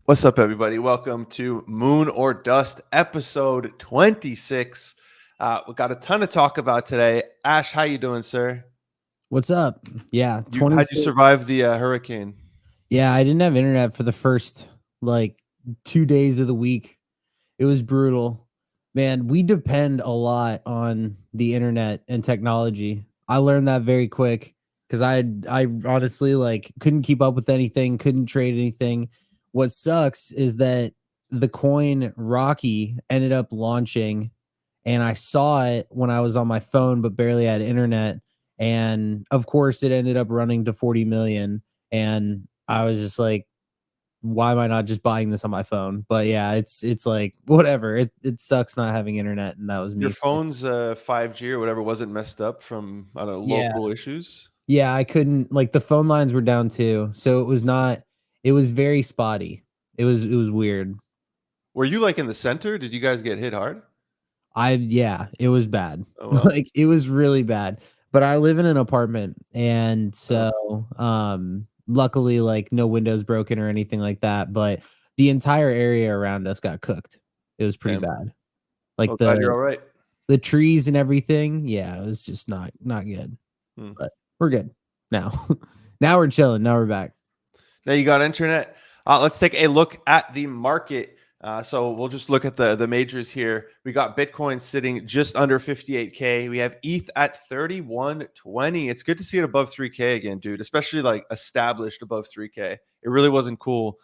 What's up, everybody? Welcome to Moon or Dust, episode 26. We got a ton to talk about today. Ash, how you doing, sir? What's up? Yeah, How'd you 26. survive the hurricane? Yeah, I didn't have internet for the first like 2 days of the week. It was brutal. Man, we depend a lot on the internet and technology. I learned that very quick cuz I honestly couldn't keep up with anything, couldn't trade anything. What sucks is that the coin Rocky ended up launching and I saw it when I was on my phone but barely had internet, and of course it ended up running to 40 million, and I was just like, why am I not just buying this on my phone? But yeah, it's like whatever. It sucks not having internet, and that was Your me. phone's 5G or whatever wasn't messed up from, I don't know, Yeah. local issues? Yeah, I couldn't, like, the phone lines were down too. So it was very spotty. It was weird. Were you like in the center? Did you guys get hit hard? Yeah, it was bad. Oh, well. Like, it was really bad. But I live in an apartment, and Oh, so luckily, like, no windows broken or anything like that, but the entire area around us got cooked. It was pretty damn. bad. Like, Well, glad you're all right. the trees and everything, yeah, it was just not good. Hmm. But we're good now. Now we're chilling. Now we're back. Now you got internet. Let's take a look at the market. So we'll just look at the majors here. We got Bitcoin sitting just under 58K. We have ETH at 3120. It's good to see it above 3K again, dude, especially like established above 3K. It really wasn't cool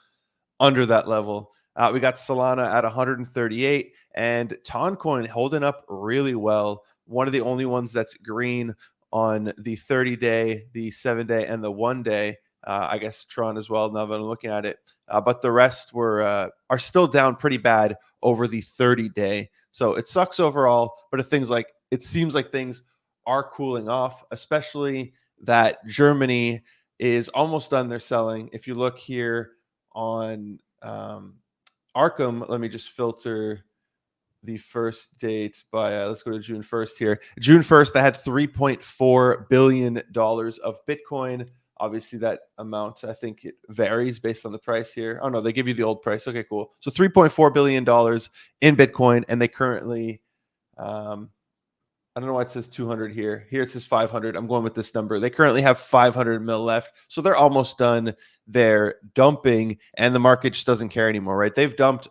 under that level. We got Solana at 138 and Toncoin holding up really well. One of the only ones that's green on the 30-day, the 7-day, and the 1-day. I guess Tron as well, now that I'm looking at it. But the rest are still down pretty bad over the 30-day. So it sucks overall, but it seems like things are cooling off, especially that Germany is almost done their selling. If you look here on Arkham, let me just filter the first date by let's go to June 1st here. June 1st, I had $3.4 billion of Bitcoin. Obviously, that amount, I think it varies based on the price here. Oh, no, they give you the old price. Okay, cool. So $3.4 billion in Bitcoin, and they currently, I don't know why it says 200 here. Here it says 500. I'm going with this number. They currently have 500 mil left. So they're almost done their dumping, and the market just doesn't care anymore, right? They've dumped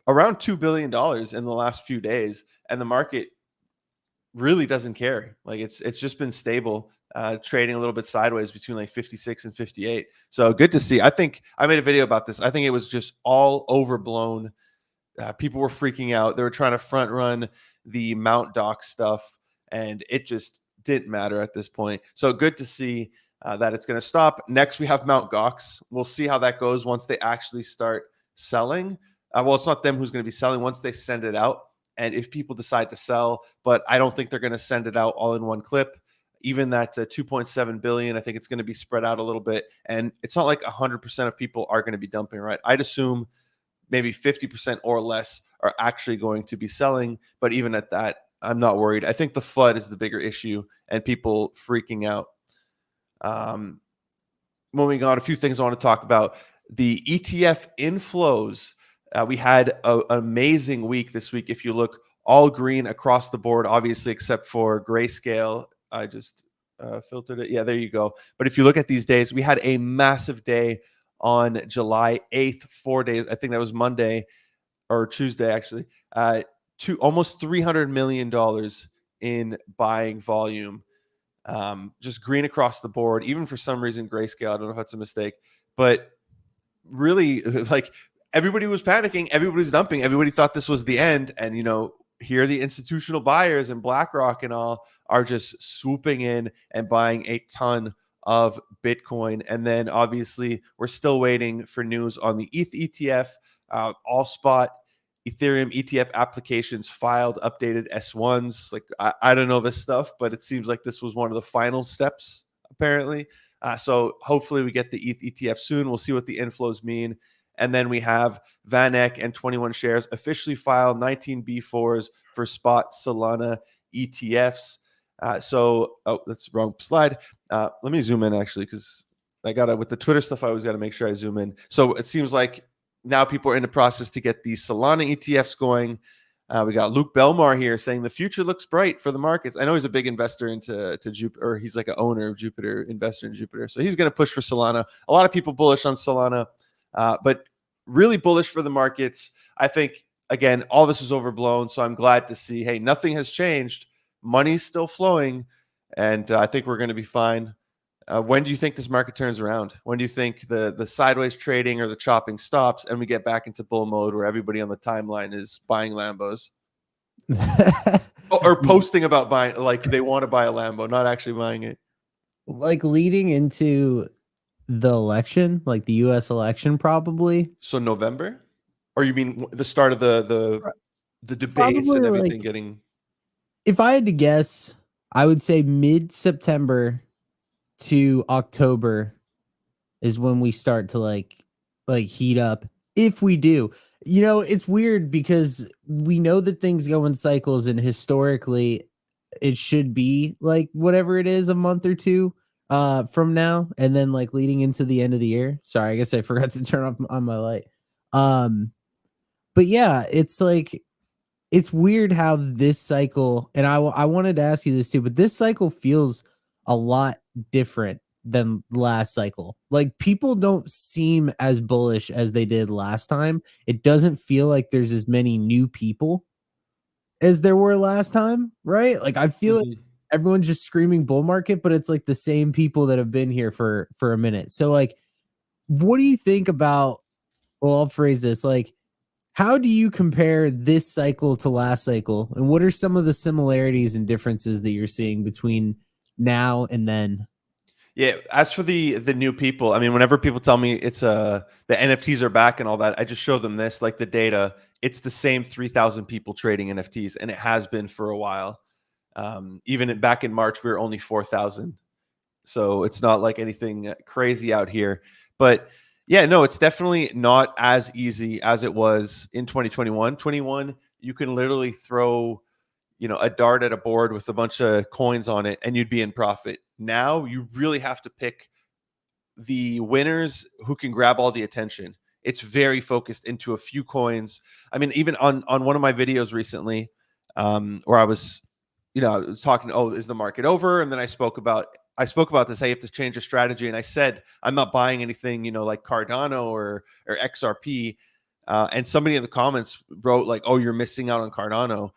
around $2 billion in the last few days, and the market really doesn't care. Like it's just been stable, trading a little bit sideways between like 56 and 58. So good to see. I think I made a video about this. I think it was just all overblown. People were freaking out. They were trying to front run the Mount Doc stuff, and it just didn't matter at this point. So good to see that it's going to stop. Next, we have Mount Gox. We'll see how that goes once they actually start selling. Well, it's not them who's going to be selling once they send it out. And if people decide to sell, but I don't think they're going to send it out all in one clip. Even that 2.7 billion, I think it's going to be spread out a little bit. And it's not like 100% of people are going to be dumping, right? I'd assume maybe 50% or less are actually going to be selling. But even at that, I'm not worried. I think the FUD is the bigger issue and people freaking out. Moving on, a few things I want to talk about. The ETF inflows. We had an amazing week this week. If you look, all green across the board, obviously, except for Grayscale. I just filtered it. Yeah, there you go. But if you look at these days, we had a massive day on July 8th, 4 days. I think that was Monday or Tuesday, actually. To almost $300 million in buying volume. Just green across the board, even for some reason, Grayscale. I don't know if that's a mistake, but really, like, everybody was panicking, everybody's dumping, everybody thought this was the end. And, here the institutional buyers and BlackRock and all are just swooping in and buying a ton of Bitcoin. And then obviously we're still waiting for news on the ETH ETF, all spot Ethereum ETF applications filed, updated S1s. Like, I don't know this stuff, but it seems like this was one of the final steps, apparently. So hopefully we get the ETH ETF soon. We'll see what the inflows mean. And then we have Van Eck and 21 shares officially filed 19 B4s for spot Solana ETFs. That's the wrong slide. Let me zoom in actually, because I got to, with the Twitter stuff, I always got to make sure I zoom in. So it seems like now people are in the process to get these Solana ETFs going. We got Luke Belmar here saying the future looks bright for the markets. I know he's a big investor into Jupiter, or he's like an owner of Jupiter, investor in Jupiter. So he's going to push for Solana. A lot of people bullish on Solana, but really bullish for the markets. I think, again, all this is overblown. So I'm glad to see, hey, nothing has changed. Money's still flowing. And I think we're going to be fine. When do you think this market turns around? When do you think the sideways trading or the chopping stops and we get back into bull mode where everybody on the timeline is buying Lambos or posting about buying, like they want to buy a Lambo, not actually buying it? Like leading into the election, like the US election, probably. So November? Or you mean the start of the debates Probably, and everything like, getting... if I had to guess, I would say mid-September to October is when we start to like heat up. If we do, it's weird because we know that things go in cycles, and historically it should be like whatever it is, a month or two from now, and then like leading into the end of the year. Sorry, I guess I forgot to turn off on my light. But yeah, it's like, it's weird how this cycle, and I wanted to ask you this too, but this cycle feels a lot different than last cycle. Like, people don't seem as bullish as they did last time. It doesn't feel like there's as many new people as there were last time, right? Like, I feel like everyone's just screaming bull market, but it's like the same people that have been here for a minute. So like, what do you think about, well, I'll phrase this, like, how do you compare this cycle to last cycle? And what are some of the similarities and differences that you're seeing between now and then? Yeah, as for the new people, I mean, whenever people tell me it's the NFTs are back and all that, I just show them this, like the data. It's the same 3,000 people trading NFTs, and it has been for a while. Even back in March, we were only 4,000. So it's not like anything crazy out here. But yeah, no, it's definitely not as easy as it was in 2021. 21, you can literally throw, a dart at a board with a bunch of coins on it and you'd be in profit. Now you really have to pick the winners who can grab all the attention. It's very focused into a few coins. I mean, even on one of my videos recently, where I was talking, oh, is the market over? And then I spoke about this. I have to change a strategy. And I said, I'm not buying anything, like Cardano or XRP. And somebody in the comments wrote like, oh, you're missing out on Cardano.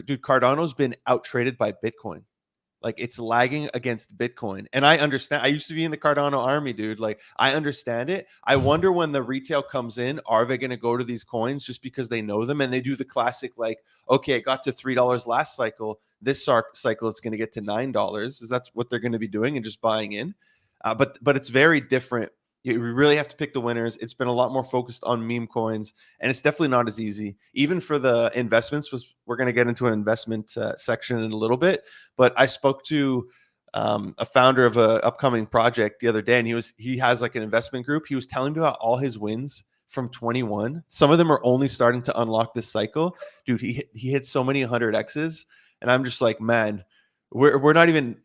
Dude, Cardano's been out traded by Bitcoin. Like, it's lagging against Bitcoin. And I understand. I used to be in the Cardano army, dude. Like, I understand it. I wonder when the retail comes in, are they going to go to these coins just because they know them? And they do the classic, like, okay, it got to $3 last cycle. This cycle, it's going to get to $9. Is that what they're going to be doing and just buying in? But it's very different. You really have to pick the winners. It's been a lot more focused on meme coins, and it's definitely not as easy. Even for the investments, we're going to get into an investment section in a little bit. But I spoke to a founder of an upcoming project the other day, and he has like an investment group. He was telling me about all his wins from 21. Some of them are only starting to unlock this cycle. Dude, he hit so many 100Xs, and I'm just like, man, we're not even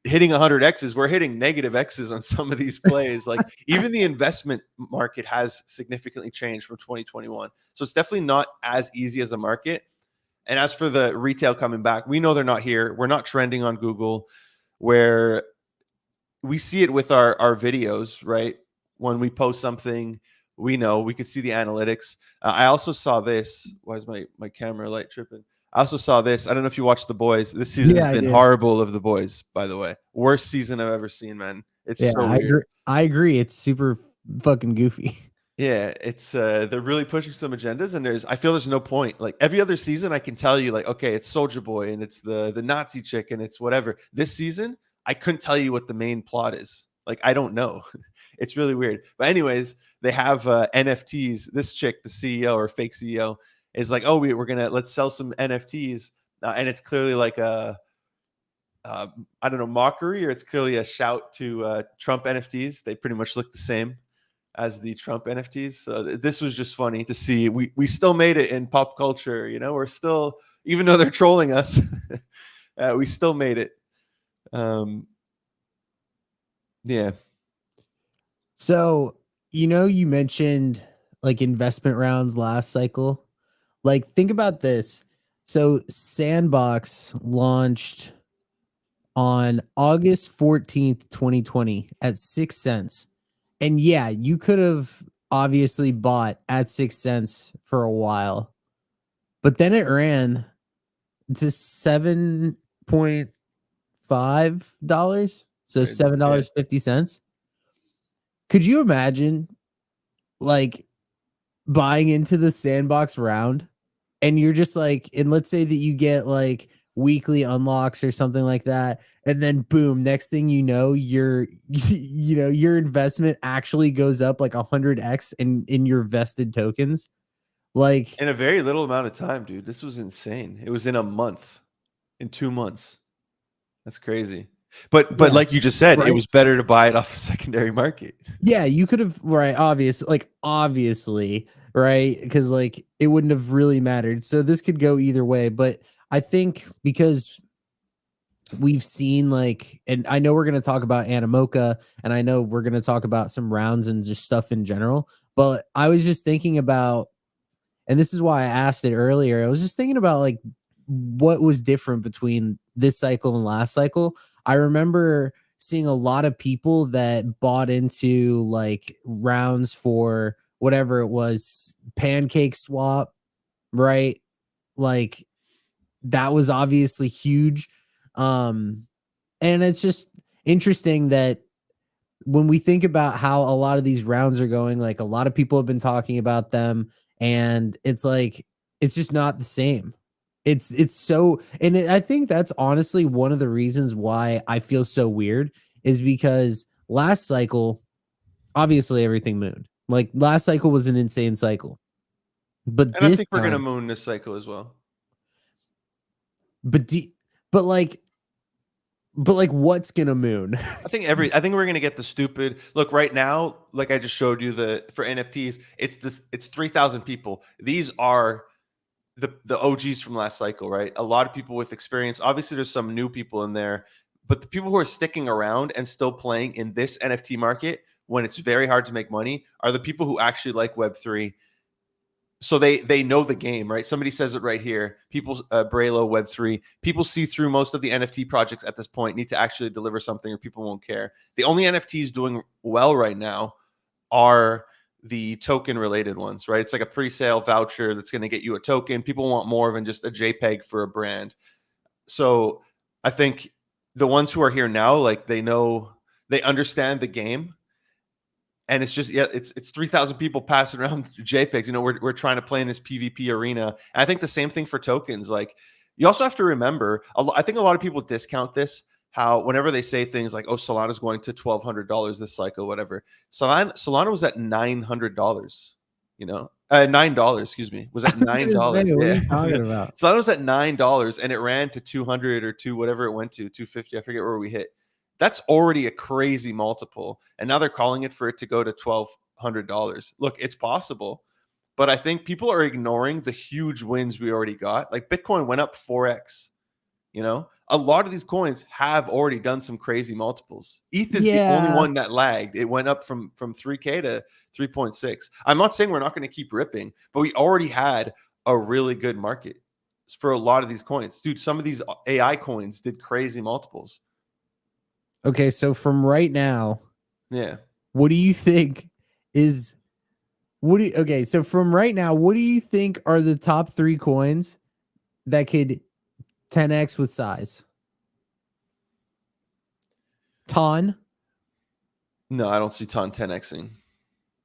hitting 100Xs. We're hitting negative Xs on some of these plays. Like, even the investment market has significantly changed from 2021. So it's definitely not as easy as a market. And as for the retail coming back, we know they're not here. We're not trending on Google, where we see it with our videos, right? When we post something, we know we could see the analytics. I also saw this. Why is my camera light tripping? I also saw this. I don't know if you watched The Boys. This season has been horrible of The Boys, by the way. Worst season I've ever seen, man. It's so weird. I agree. It's super fucking goofy. Yeah, it's they're really pushing some agendas, and I feel there's no point. Like, every other season, I can tell you, like, okay, it's Soldier Boy and it's the Nazi chick and it's whatever. This season, I couldn't tell you what the main plot is. Like, I don't know. It's really weird. But anyways, they have NFTs. This chick, the CEO or fake CEO, is like, oh, let's sell some NFTs, and it's clearly like a I don't know, mockery, or it's clearly a shout to Trump NFTs. They pretty much look the same as the Trump NFTs. So this was just funny to see. We still made it in pop culture. We're still, even though they're trolling us, we still made it. Yeah. So, you mentioned like investment rounds last cycle. Like, think about this. So Sandbox launched on August 14th, 2020 at 6 cents. And yeah, you could have obviously bought at 6 cents for a while. But then it ran to $7.5. So Right. Yeah. $7.50. Could you imagine like buying into the Sandbox round and you're just like, and let's say that you get like weekly unlocks or something like that, and then boom, next thing you know, your your investment actually goes up like 100x in your vested tokens. Like, In a very little amount of time, dude. This was insane. It was in a month, in 2 months. That's crazy. But yeah, like you just said, it right. was better to buy it off the secondary market. Yeah, you could have, right, obviously, right? Because like it wouldn't have really mattered. So this could go either way, but I think because we've seen like, and I know we're going to talk about MOCA, and I know we're going to talk about some rounds and just stuff in general, but I was just thinking about, and this is why I asked it earlier, I was just thinking about like what was different between this cycle and last cycle. I remember seeing a lot of people that bought into like rounds for whatever it was, pancake swap, right? Like that was obviously huge. And it's just interesting that when we think about how a lot of these rounds are going, like a lot of people have been talking about them, and it's like it's just not the same. It's so, and I think that's honestly one of the reasons why I feel so weird is because last cycle, obviously everything mooned. Like last cycle was an insane cycle, but And I this think we're gonna time, moon this cycle as well. but but like, but like, what's gonna moon? I think we're gonna get the stupid look right now. Like I just showed you for NFTs, it's 3,000 people. These are the OGs from last cycle, right? A lot of people with experience. Obviously, there's some new people in there, but the people who are sticking around and still playing in this NFT market when it's very hard to make money are the people who actually like Web3. So they know the game, right? Somebody says it right here. People, Braylo, Web3, people see through most of the NFT projects at this point, need to actually deliver something or people won't care. The only NFTs doing well right now are the token related ones, right? It's like a pre-sale voucher that's going to get you a token. People want more than just a JPEG for a brand. So I think the ones who are here now, like they know, they understand the game, and it's just, yeah, it's 3,000 people passing around JPEGs. You know, we're trying to play in this PvP arena. And I think the same thing for tokens. Like you also have to remember, I think a lot of people discount this. How whenever they say things like, "Oh, Solana's going to $1,200 this cycle," whatever. Solana was at $900. You know, $9. Excuse me, was at I was nine gonna say, dollars. what are Yeah, you talking about? Solana was at $9, and it ran to 200 or two, whatever it went to, 250. I forget where we hit. That's already a crazy multiple, and now they're calling it for it to go to $1,200. Look, it's possible, but I think people are ignoring the huge wins we already got. Like Bitcoin went up 4x. You know, a lot of these coins have already done some crazy multiples. ETH is the only Yeah. one that lagged. It went up from 3K to 3.6. I'm not saying we're not going to keep ripping, but we already had a really good market for a lot of these coins. Dude, some of these AI coins did crazy multiples. Okay, so from right now, Yeah. what do you think is okay, so from right now, what do you think are the top 3 coins that could 10x with size? Ton? No, I don't see ton 10xing. I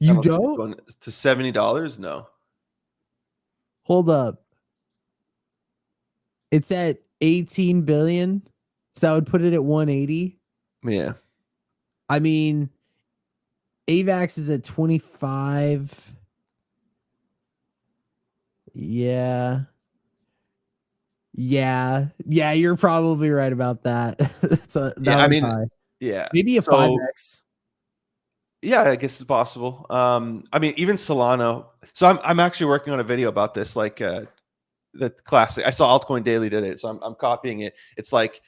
You don't see it don't? going to $70. No. Hold up. It's at 18 billion. So I would put it at 180. Yeah. I mean, AVAX is at 25. Yeah. Yeah. Yeah, you're probably right about that. That Yeah. I was mean, high. yeah. Maybe a So 5x. yeah, I guess it's possible. I mean, even Solana. So I'm actually working on a video about this, like the classic. I saw Altcoin Daily did it, so I'm copying it. It's like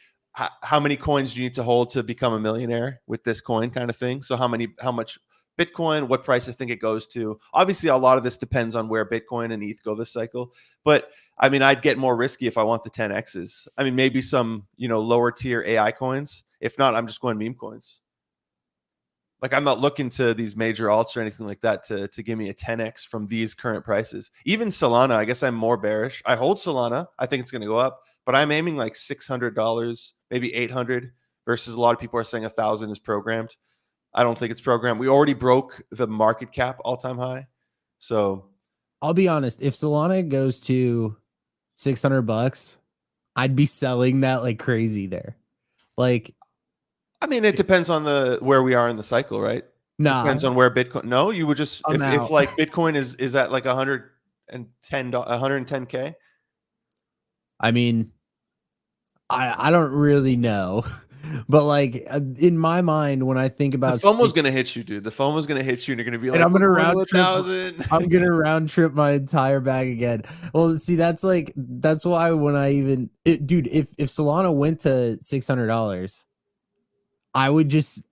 how many coins do you need to hold to become a millionaire with this coin kind of thing. So how much Bitcoin, what price I think it goes to. Obviously, a lot of this depends on where Bitcoin and ETH go this cycle. But I mean, I'd get more risky if I want the 10x's. I mean, maybe some, lower tier AI coins. If not, I'm just going meme coins. Like, I'm not looking to these major alts or anything like that to give me a 10x from these current prices. Even Solana, I guess I'm more bearish. I hold Solana. I think it's going to go up, but I'm aiming like $600, maybe 800 versus a lot of people are saying 1,000 is programmed. I don't think it's programmed. We already broke the market cap all-time high. So I'll be honest, if Solana goes to $600, I'd be selling that like crazy there. Like, I mean, it depends on where we are in the cycle, right? nah, Depends on where Bitcoin. No, you would just I'm if out. like Bitcoin is at like 110K. I mean, I don't really know, but like in my mind, when I think The about FOMO's gonna hit you, dude. The FOMO's gonna hit you, and you're gonna be and like, I'm "We're gonna going to round trip. 1,000." I'm gonna round trip my entire bag again. Well, see, that's why when I dude, if Solana went to $600, I would just.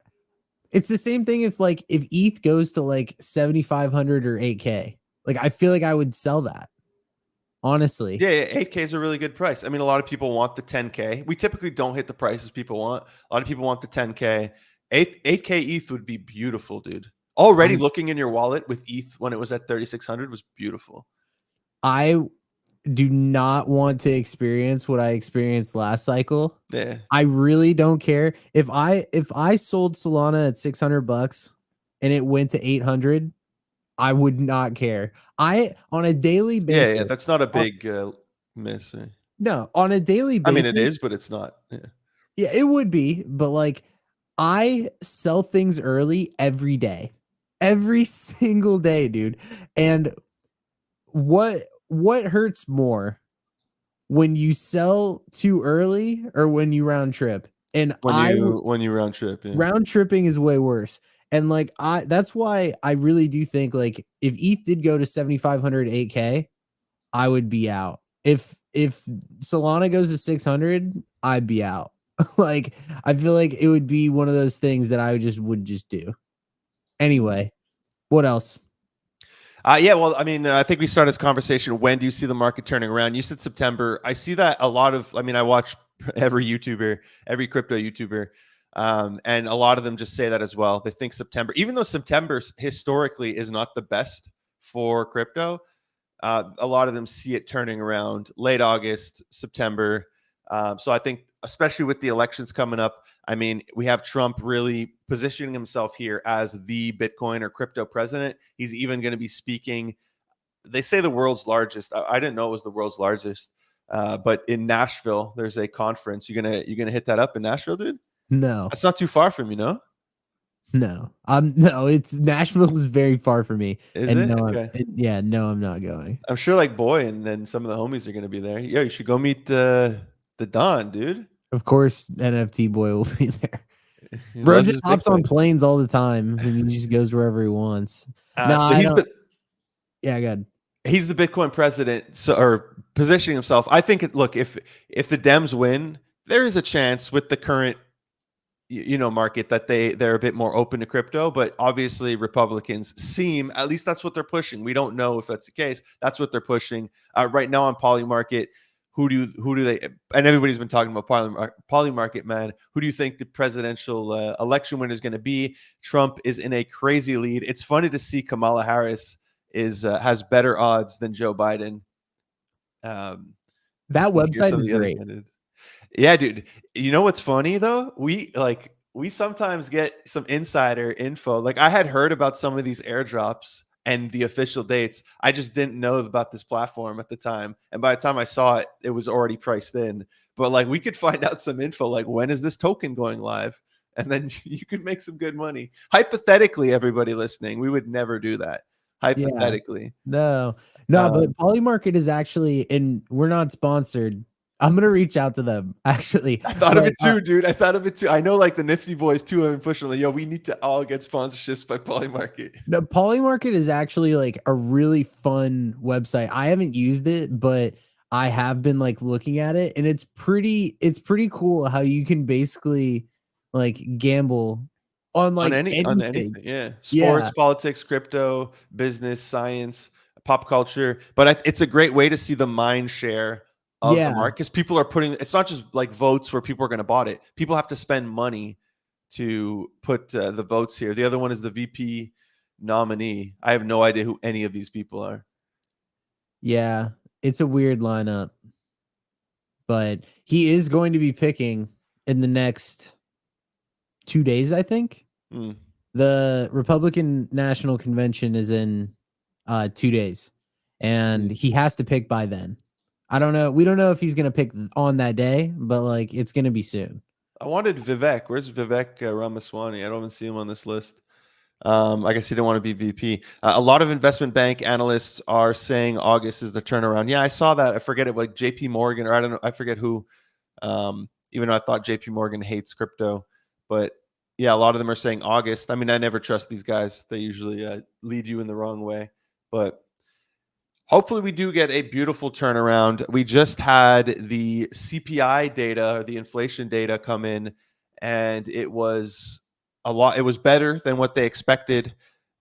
It's the same thing if ETH goes to like 7,500 or 8K. Like I feel like I would sell that. Honestly. Yeah, 8K is a really good price. I mean, a lot of people want the 10K. We typically don't hit the prices people want. A lot of people want the 10K. 8K ETH would be beautiful, dude. Already looking in your wallet with ETH when it was at 3,600 was beautiful. I do not want to experience what I experienced last cycle. Yeah. I really don't care if I sold Solana at $600 and it went to 800. I would not care. On a daily basis. Yeah, that's not a big miss. Right? No, on a daily basis. I mean, it is, but it's not. Yeah, it would be, but like I sell things early every day. Every single day, dude. And what hurts more? When you sell too early or when you round trip? And when you round trip, yeah. round tripping is way worse. And like that's why I really do think like if ETH did go to 7,500 8K, I would be out. If Solana goes to 600, I'd be out. Like I feel like it would be one of those things that I would just do. Anyway, what else? Yeah, well, I mean, I think we started this conversation. When do you see the market turning around? You said September. I see that a lot of. I mean, I watch every YouTuber, every crypto YouTuber, and a lot of them just say that as well. They think September, even though September historically is not the best for crypto, a lot of them see it turning around late August, September. So I think, especially with the elections coming up, I mean, we have Trump really positioning himself here as the Bitcoin or crypto president. He's even going to be speaking. They say the world's largest. I didn't know it was the world's largest, but in Nashville, there's a conference. You're gonna hit that up in Nashville, dude? No, that's not too far from you, no? No, it's Nashville is very far from me. Is and it? no, Okay. no, I'm not going. I'm sure like Boy and then some of the homies are gonna be there. Yeah, you should go meet the Don, dude. Of course, NFT Boy will be there. Bro just hops on planes all the time and he just goes wherever he wants. So he's yeah, good. He's the Bitcoin president, or positioning himself. I think look, if the Dems win, there is a chance with the current market that they're a bit more open to crypto, but obviously Republicans seem, at least that's what they're pushing. We don't know if that's the case. That's what they're pushing right now on Polymarket. Who do they, and everybody's been talking about Polymarket, man. Who do you think the presidential election winner is going to be? Trump is in a crazy lead. It's funny to see Kamala Harris has better odds than Joe Biden. That website is great. Yeah, dude. You know what's funny though? We sometimes get some insider info. Like I had heard about some of these airdrops and the official dates. I just didn't know about this platform at the time. And by the time I saw it, it was already priced in. But like we could find out some info, like when is this token going live? And then you could make some good money. Hypothetically, everybody listening, we would never do that. Hypothetically. Yeah. No, but Polymarket is actually, and we're not sponsored. I'm gonna reach out to them. Actually, I thought of it too, dude. I thought of it too. I know, like the Nifty Boys too have been pushing. Like, yo, we need to all get sponsorships by Polymarket. No, Polymarket is actually like a really fun website. I haven't used it, but I have been like looking at it, and it's pretty cool how you can basically like gamble on On like anything. anything, yeah. Yeah. Sports, politics, crypto, business, science, pop culture. But it's a great way to see the mind share of the Yeah. market because people are putting. It's not just like votes where people are going to bought it. People have to spend money to put the votes here. The other one is the VP nominee. I have no idea who any of these people are. Yeah. It's a weird lineup, but he is going to be picking in the next 2 days, I think. Hmm. The Republican National Convention is in 2 days, and Hmm. he has to pick by then. I don't know. We don't know if he's going to pick on that day, but like it's going to be soon. I wanted Vivek. Where's Vivek Ramaswamy? I don't even see him on this list. I guess he didn't want to be VP. A lot of investment bank analysts are saying August is the turnaround. Yeah, I saw that. I forget it, like JP Morgan, or I don't know. I forget who. Even though I thought JP Morgan hates crypto, but yeah, a lot of them are saying August. I mean, I never trust these guys. They usually lead you in the wrong way. But hopefully, we do get a beautiful turnaround. We just had the CPI data, or the inflation data, come in, and it was a lot. It was better than what they expected.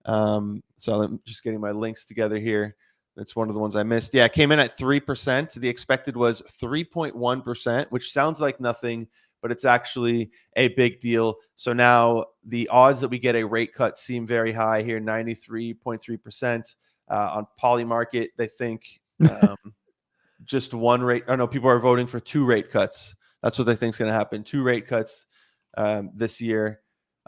So I'm just getting my links together here. That's one of the ones I missed. Yeah, it came in at 3%. The expected was 3.1%, which sounds like nothing, but it's actually a big deal. So now the odds that we get a rate cut seem very high here, 93.3%. On Polymarket, they think just one rate. Oh no, people are voting for 2 rate cuts. That's what they think is going to happen. 2 rate cuts this year.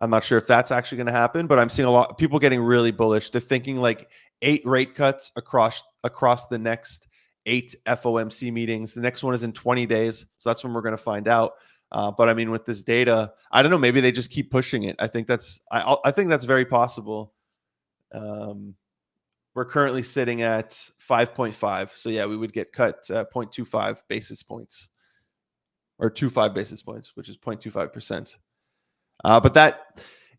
I'm not sure if that's actually going to happen, but I'm seeing a lot of people getting really bullish. They're thinking like 8 rate cuts across the next 8 FOMC meetings. The next one is in 20 days, so that's when we're going to find out. But I mean, with this data, I don't know. Maybe they just keep pushing it. I think that's very possible. We're currently sitting at 5.5. So yeah, we would get cut 0.25 basis points, or 25 basis points, which is 0.25%. But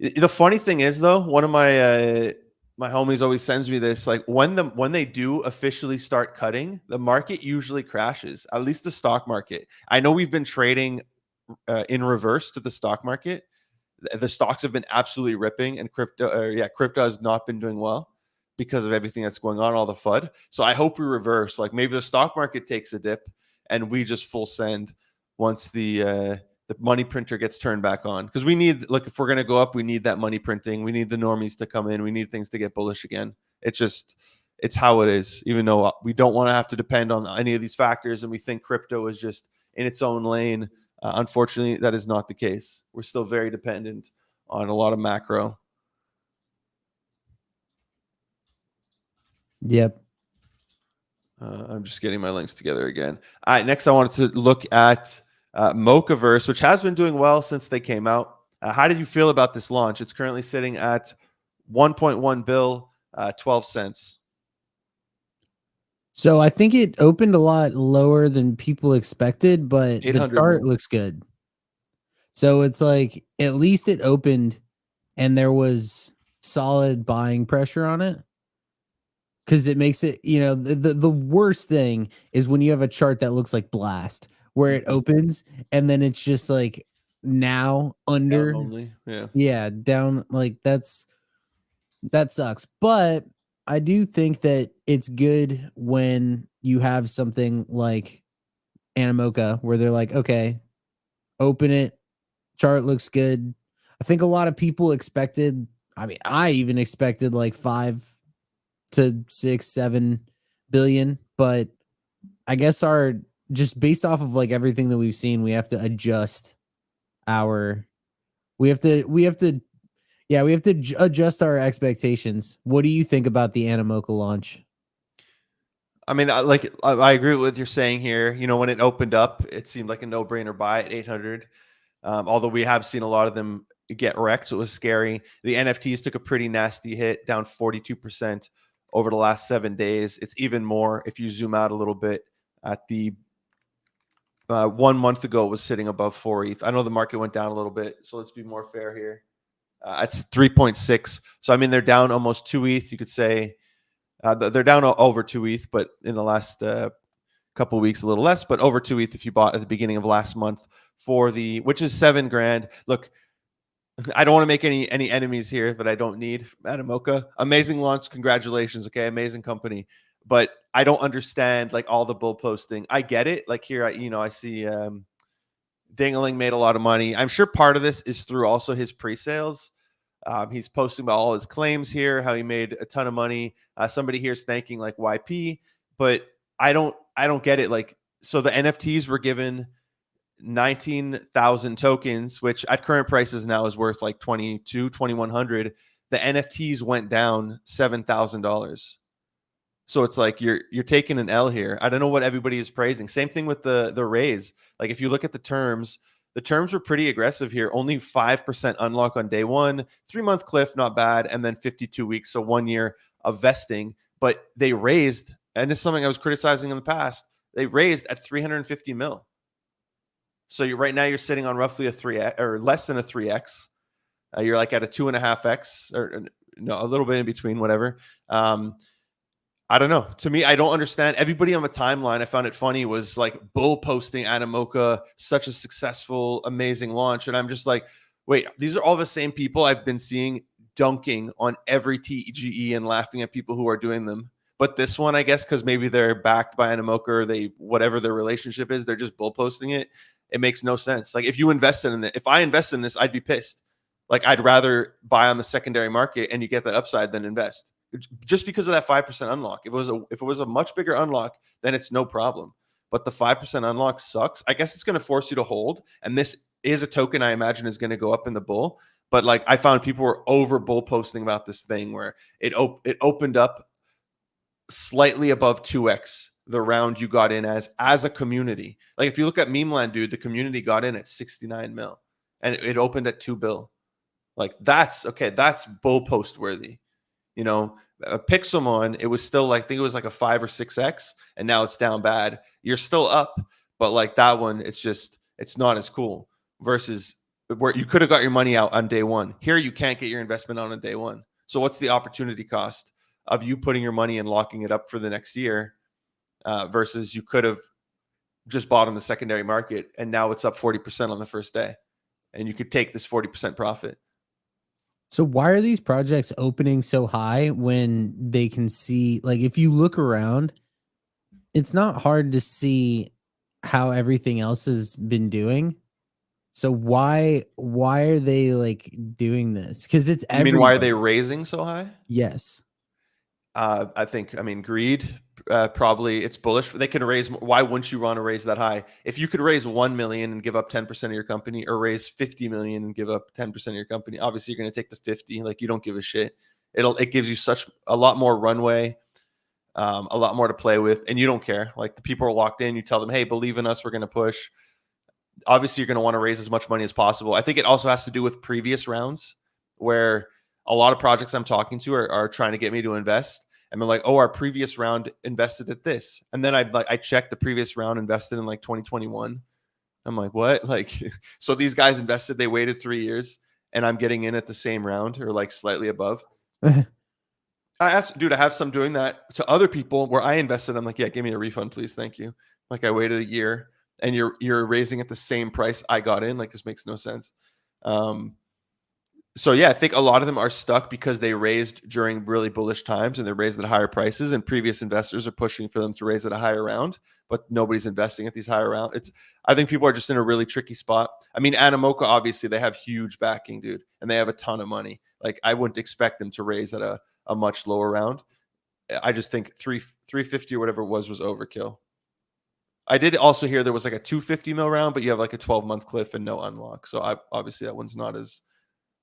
the funny thing is though, one of my homies always sends me this, like when they do officially start cutting, the market usually crashes, at least the stock market. I know we've been trading in reverse to the stock market. The stocks have been absolutely ripping, and crypto has not been doing well because of everything that's going on, all the FUD. So I hope we reverse. Like maybe the stock market takes a dip, and we just full send once the money printer gets turned back on. Because we need, like, if we're going to go up, we need that money printing. We need the normies to come in. We need things to get bullish again. It's how it is. Even though we don't want to have to depend on any of these factors, and we think crypto is just in its own lane. Unfortunately, that is not the case. We're still very dependent on a lot of macro. Yep. I'm just getting my links together again. All right, next I wanted to look at MOCAverse, which has been doing well since they came out. How did you feel about this launch? It's currently sitting at 1.1 bill, 12 cents. So I think it opened a lot lower than people expected, but the 800 chart more. looks good. So it's like at least it opened and there was solid buying pressure on it. Because it makes it, the worst thing is when you have a chart that looks like Blast, where it opens and then it's just like now under. Down only. Yeah, down, like that sucks. But I do think that it's good when you have something like MOCA where they're like, okay, open it, chart looks good. I think a lot of people expected, I mean, I even expected like 5 to 6, 7 billion, but I guess just based off of like everything that we've seen, we have to adjust adjust our expectations. What do you think about the Animoca launch? I mean, I agree with what you're saying here. When it opened up, it seemed like a no-brainer buy at 800. Although we have seen a lot of them get wrecked, so it was scary. The NFTs took a pretty nasty hit, down 42% over the last 7 days. It's even more if you zoom out a little bit. At the 1 month ago, it was sitting above 4 ETH. I know the market went down a little bit, so let's be more fair here. It's 3.6. So I mean, they're down almost 2 ETH. You could say they're down over 2 ETH, but in the last couple of weeks, a little less. But over 2 ETH if you bought at the beginning of last month which is $7,000. Look, I don't want to make any enemies here that I don't need at MOCA. Amazing launch, congratulations. Okay, amazing company, but I don't understand like all the bull posting. I get it. Like here, I see Dingaling made a lot of money. I'm sure part of this is through also his pre-sales. He's posting about all his claims here, how he made a ton of money. Somebody here is thanking like YP, but I don't get it. Like, so the NFTs were given 19,000 tokens, which at current prices now is worth like 2,100. The NFTs went down $7,000. So it's like you're taking an L here. I don't know what everybody is praising. Same thing with the raise. Like if you look at the terms were pretty aggressive here. Only 5% unlock on day one, 3-month cliff, not bad, and then 52 weeks, so 1 year of vesting. But they raised, and this is something I was criticizing in the past. They raised at 350 mil. So right now you're sitting on roughly a 3x or less than a 3x. You're like at a 2.5x or no, a little bit in between, whatever. I don't know. To me, I don't understand. Everybody on the timeline, I found it funny, was like bull posting Animoca, such a successful, amazing launch. And I'm just like, wait, these are all the same people I've been seeing dunking on every TGE and laughing at people who are doing them. But this one, I guess, because maybe they're backed by Animoca or they, whatever their relationship is, they're just bull posting it. It makes no sense. Like if you invested in it, if I invest in this, I'd be pissed. Like I'd rather buy on the secondary market and you get that upside than invest. Just because of that 5% unlock. If it was a much bigger unlock, then it's no problem. But the 5% unlock sucks. I guess it's going to force you to hold. And this is a token I imagine is going to go up in the bull. But like I found people were over bull posting about this thing where it opened up slightly above 2x the round you got in as a community. Like if you look at Memeland, dude, the community got in at 69 mil and it opened at 2 bill. Like that's okay. That's bull post worthy. Pixelmon, it was still like, I think it was like a 5 or 6x, and now it's down bad. You're still up, but like that one, it's not as cool versus where you could have got your money out on day one. Here, you can't get your investment on day one. So what's the opportunity cost of you putting your money and locking it up for the next year versus you could have just bought on the secondary market and now it's up 40% on the first day and you could take this 40% profit. So why are these projects opening so high when they can see, like, if you look around, it's not hard to see how everything else has been doing. So why are they like doing this? Because it's I mean, why are they raising so high? Yes. I mean, greed, probably it's bullish. They can raise. Why wouldn't you want to raise that high? If you could raise 1 million and give up 10% of your company, or raise 50 million and give up 10% of your company, obviously you're going to take the 50. Like you don't give a shit. It gives you a lot more runway, a lot more to play with, and you don't care. Like the people are locked in. You tell them, hey, believe in us. We're going to push. Obviously, you're going to want to raise as much money as possible. I think it also has to do with previous rounds where a lot of projects I'm talking to are trying to get me to invest. And they're like, oh, our previous round invested at this. And then I checked the previous round invested in like 2021. I'm like, what? Like, so these guys invested, they waited 3 years and I'm getting in at the same round or like slightly above. I asked, dude, I have some doing that to other people where I invested. I'm like, yeah, give me a refund, please. Thank you. Like I waited a year and you're raising at the same price I got in. Like this makes no sense. So yeah, I think a lot of them are stuck because they raised during really bullish times and they raised at higher prices, and previous investors are pushing for them to raise at a higher round, but nobody's investing at these higher rounds. I think people are just in a really tricky spot. I mean, Animoca, obviously they have huge backing, dude, and they have a ton of money. Like I wouldn't expect them to raise at a much lower round. I just think 350 or whatever it was overkill. I did also hear there was like a 250 mil round, but you have like a 12-month cliff and no unlock. So obviously that one's not as.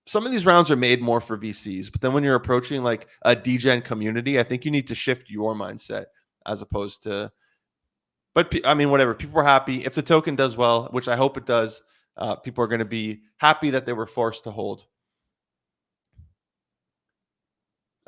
Some of these rounds are made more for VCs, but then when you're approaching like a degen community, I think you need to shift your mindset as opposed to. But I mean, whatever. People are happy if the token does well, which I hope it does. People are going to be happy that they were forced to hold.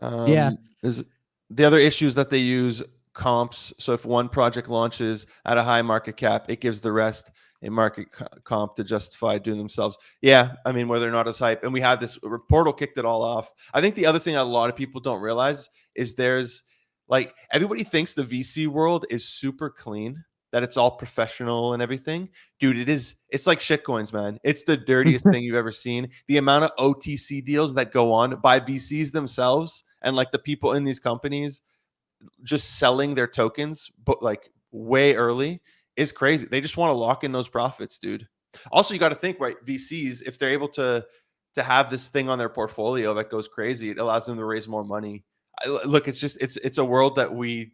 Yeah. Is the other issues that they use comps. So if one project launches at a high market cap, it gives the rest a market comp to justify doing themselves. Yeah, I mean, where they're not as hype. And we had this Portal kicked it all off. I think the other thing a lot of people don't realize is there's like everybody thinks the VC world is super clean. that it's all professional and everything, dude, it's like shitcoins, man. It's the dirtiest thing you've ever seen. The amount of OTC deals that go on by VCs themselves and like the people in these companies just selling their tokens, but like way early is crazy. They just want to lock in those profits, dude. Also, you got to think, right? VCs, if they're able to have this thing on their portfolio that goes crazy, it allows them to raise more money. Look, it's a world that we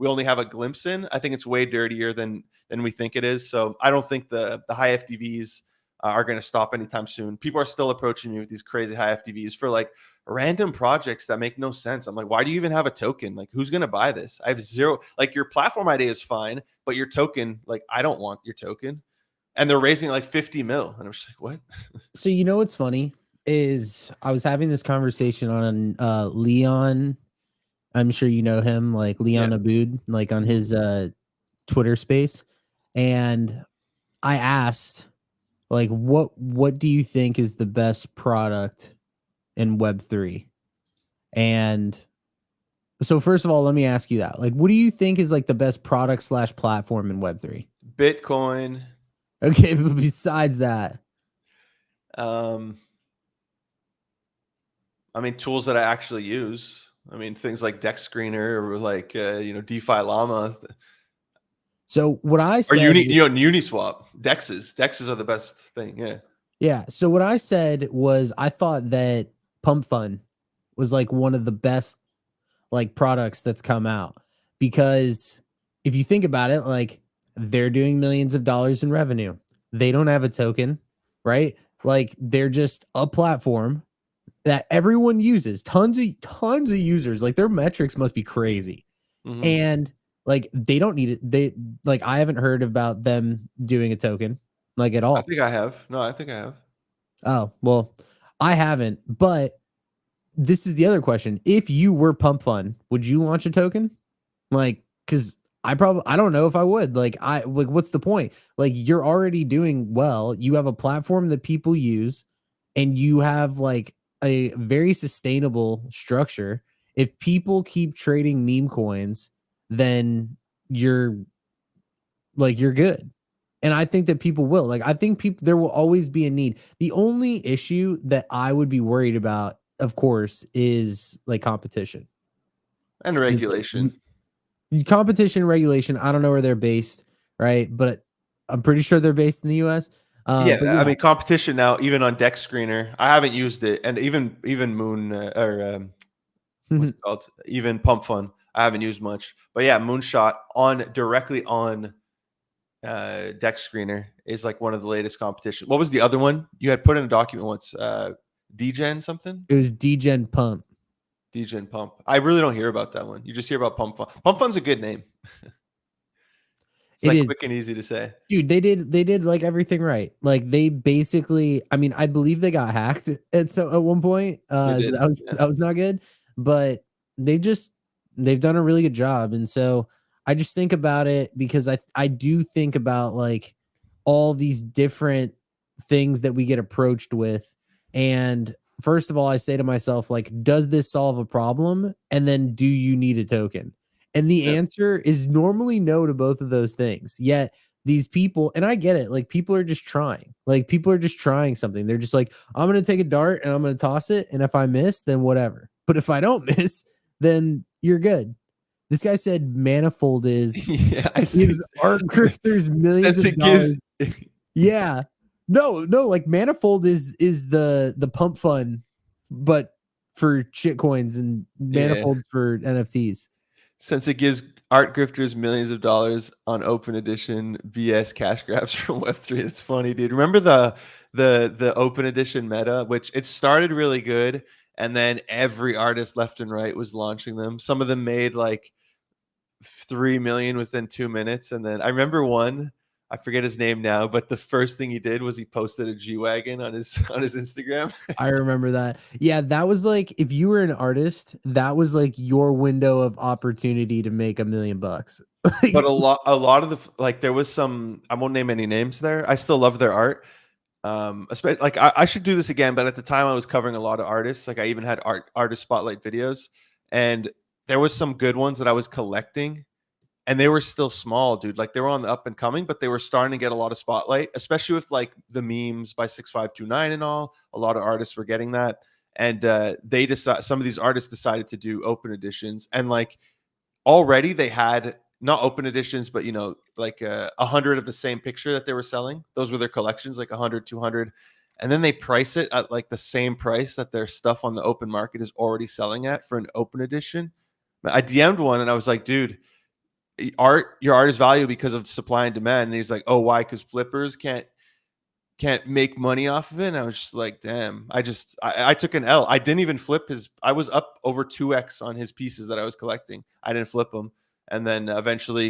only have a glimpse in. I think it's way dirtier than we think it is. So I don't think the high FTVs are going to stop anytime soon. People are still approaching me with these crazy high FTVs for like random projects that make no sense. I'm like, why do you even have a token? Like, who's going to buy this? I have zero. Like, your platform idea is fine, but your token, like, I don't want your token. And they're raising like 50 mil. And I'm just like, what? So, you know what's funny is I was having this conversation on Leon. I'm sure you know him, like Leon Aboud, like on his Twitter space. And I asked, like, what do you think is the best product in Web3? And so first of all, let me ask you that. Like, what do you think is like the best product / platform in Web3? Bitcoin. Okay, but besides that, I mean, tools that I actually use. I mean, things like Dex Screener or like DeFi Llama. So what I said, or Uniswap. Dexes are the best thing. Yeah. Yeah. So what I said was I thought that Pump Fund was like one of the best like products that's come out, because if you think about it, like they're doing millions of dollars in revenue. They don't have a token, right? Like they're just a platform that everyone uses, tons of users. Like their metrics must be crazy. Mm-hmm. And like they don't need it. They like, I haven't heard about them doing a token like at all. I think I have. No, I think I have. Oh, well, I haven't, but this is the other question. If you were Pump Fund, would you launch a token? Like, cause I don't know if I would. Like, what's the point? Like, you're already doing well. You have a platform that people use, and you have like a very sustainable structure. If people keep trading meme coins, then you're good. And I think that people will. Like, I think there will always be a need. The only issue that I would be worried about, of course, is like competition and regulation. Competition, regulation. I don't know where they're based, right? But I'm pretty sure they're based in the US. Yeah, I mean, competition now, even on Dex Screener, I haven't used it, and even Moon what's it called? Even Pump Fund, I haven't used much. But yeah, Moonshot directly on Dex Screener is like one of the latest competition. What was the other one you had put in a document once? Degen something? It was Degen Pump. Degen Pump. I really don't hear about that one. You just hear about Pump Fund. Pump Fund's a good name. It's like quick and easy to say. Dude, they did like everything right. Like they basically, I mean, I believe they got hacked at one point. So that was not good, but they've done a really good job. And so I just think about it because I do think about like all these different things that we get approached with. And first of all, I say to myself, like, does this solve a problem? And then do you need a token? And the answer is normally no to both of those things. Yet these people, and I get it, like people are just trying. Like people are just trying something. They're just like, I'm going to take a dart and I'm going to toss it. And if I miss, then whatever. But if I don't miss, then you're good. This guy said Manifold is art grifters millions of dollars. Yeah. No, like Manifold is the Pump Fund, but for shit coins, and Manifold for NFTs. Since it gives art grifters millions of dollars on open edition BS cash grabs from Web3. It's funny, dude. Remember the open edition meta, which it started really good, and then every artist left and right was launching them. Some of them made like 3 million within 2 minutes. And then I remember one, I forget his name now, but the first thing he did was he posted a G-Wagon on his Instagram. I remember that. Yeah, that was like, if you were an artist, that was like your window of opportunity to make $1 million. But a lot of the, like, there was some, I won't name any names there. I still love their art. Especially, like I should do this again, but at the time I was covering a lot of artists. Like I even had artist spotlight videos, and there was some good ones that I was collecting. and they were still small, dude. Like they were on the up and coming, but they were starting to get a lot of spotlight, especially with like the memes by 6529 and all. A lot of artists were getting that, and they decide some of these artists decided to do open editions, and like already they had not open editions, but like 100 of the same picture that they were selling. Those were their collections, like 100, 200, and then they price it at like the same price that their stuff on the open market is already selling at for an open edition. I DM'd one and I was like, dude, your art is valuable because of supply and demand. And he's like, oh, why? Because flippers can't make money off of it. And I was just like, damn, I took an L. I didn't even flip I was up over 2x on his pieces that I was collecting. I didn't flip them. And then eventually,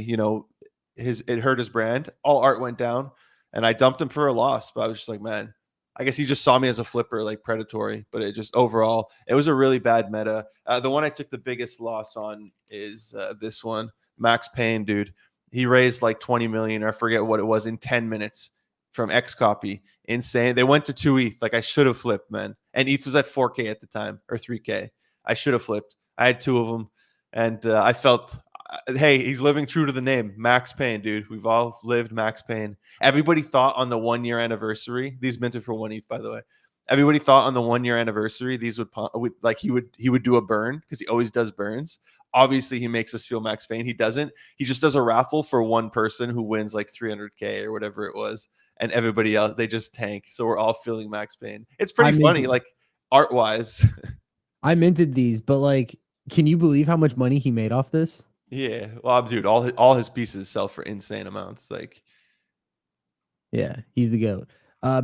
it hurt his brand. All art went down and I dumped him for a loss. But I was just like, man, I guess he just saw me as a flipper, like predatory. But it just overall, it was a really bad meta. The one I took the biggest loss on is this one, Max Payne, dude. He raised like 20 million, or I forget what it was, in 10 minutes from X copy. Insane. They went to 2 ETH. Like I should have flipped, man. And ETH was at 4K at the time, or 3K. I should have flipped. I had 2 of them. And I felt, hey, he's living true to the name. Max Payne, dude. We've all lived Max Payne. Everybody thought on the 1 year anniversary, these minted for 1 ETH, by the way. Everybody thought on the 1 year anniversary, these would like he would do a burn, because he always does burns. Obviously, he makes us feel Max Payne. He doesn't. He just does a raffle for one person who wins like 300K or whatever it was, and everybody else, they just tank. So we're all feeling Max Payne. It's pretty funny, like art wise. I minted these, but like, can you believe how much money he made off this? Yeah, well, dude, all his pieces sell for insane amounts. Like, yeah, he's the GOAT.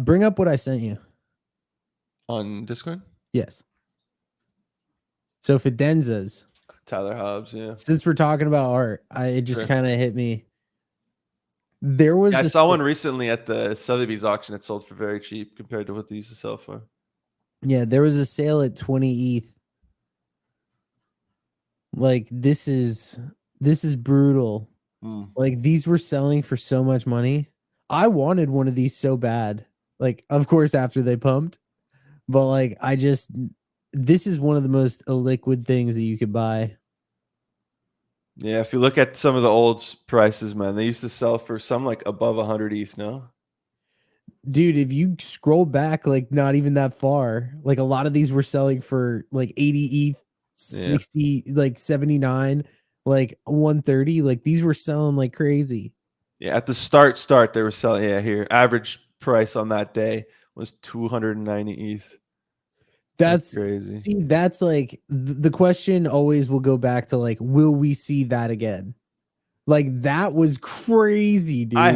Bring up what I sent you on Discord. Yes. So Fidenzas, Tyler Hobbs. Yeah. Since we're talking about art, it just kind of hit me. There was I saw one recently at the Sotheby's auction. It sold for very cheap compared to what they used to sell for. Yeah, there was a sale at 20 ETH. Like this is brutal. Like these were selling for so much money. I wanted one of these so bad. Like, of course, after they pumped, but like this is one of the most illiquid things that you could buy. Yeah, if you look at some of the old prices, man, they used to sell for some like above 100 ETH, no? Dude, if you scroll back like not even that far, like a lot of these were selling for like 80 ETH, 60, like 79, like 130. Like these were selling like crazy. Yeah, at the start they were selling. Yeah, here average price on that day was 290 ETH. That's crazy. See, that's like the question always will go back to like, will we see that again? Like that was crazy, dude. I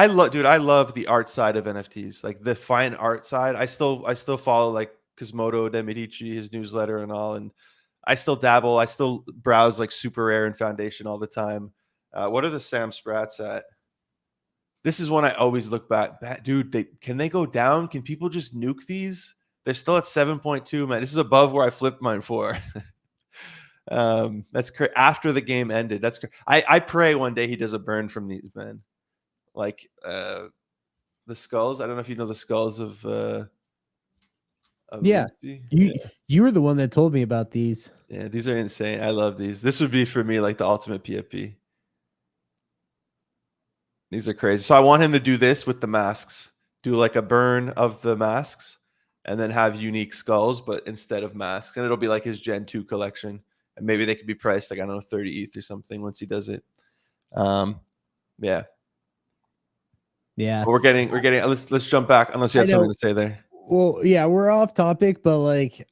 love the art side of NFTs, like the fine art side. I still follow like Cosmodo de Medici, his newsletter and all, and I still dabble. I still browse like Super Rare and Foundation all the time. What are the Sam Sprats at? This is one I always look back. Dude, can they go down? Can people just nuke these? They're still at 7.2, man. This is above where I flipped mine for. That's crazy. After the game ended, that's crazy. I pray one day he does a burn from these, man. Like the skulls. I don't know if you know the skulls of yeah. You were the one that told me about these. Yeah, these are insane. I love these. This would be for me like the ultimate PFP. These are crazy. So I want him to do this with the masks. Do like a burn of the masks and then have unique skulls, but instead of masks. And it'll be like his Gen 2 collection. And maybe they could be priced like, I don't know, 30 ETH or something once he does it. Yeah. Yeah. But we're getting let's jump back unless you have something to say there. Well, yeah, we're off topic, but like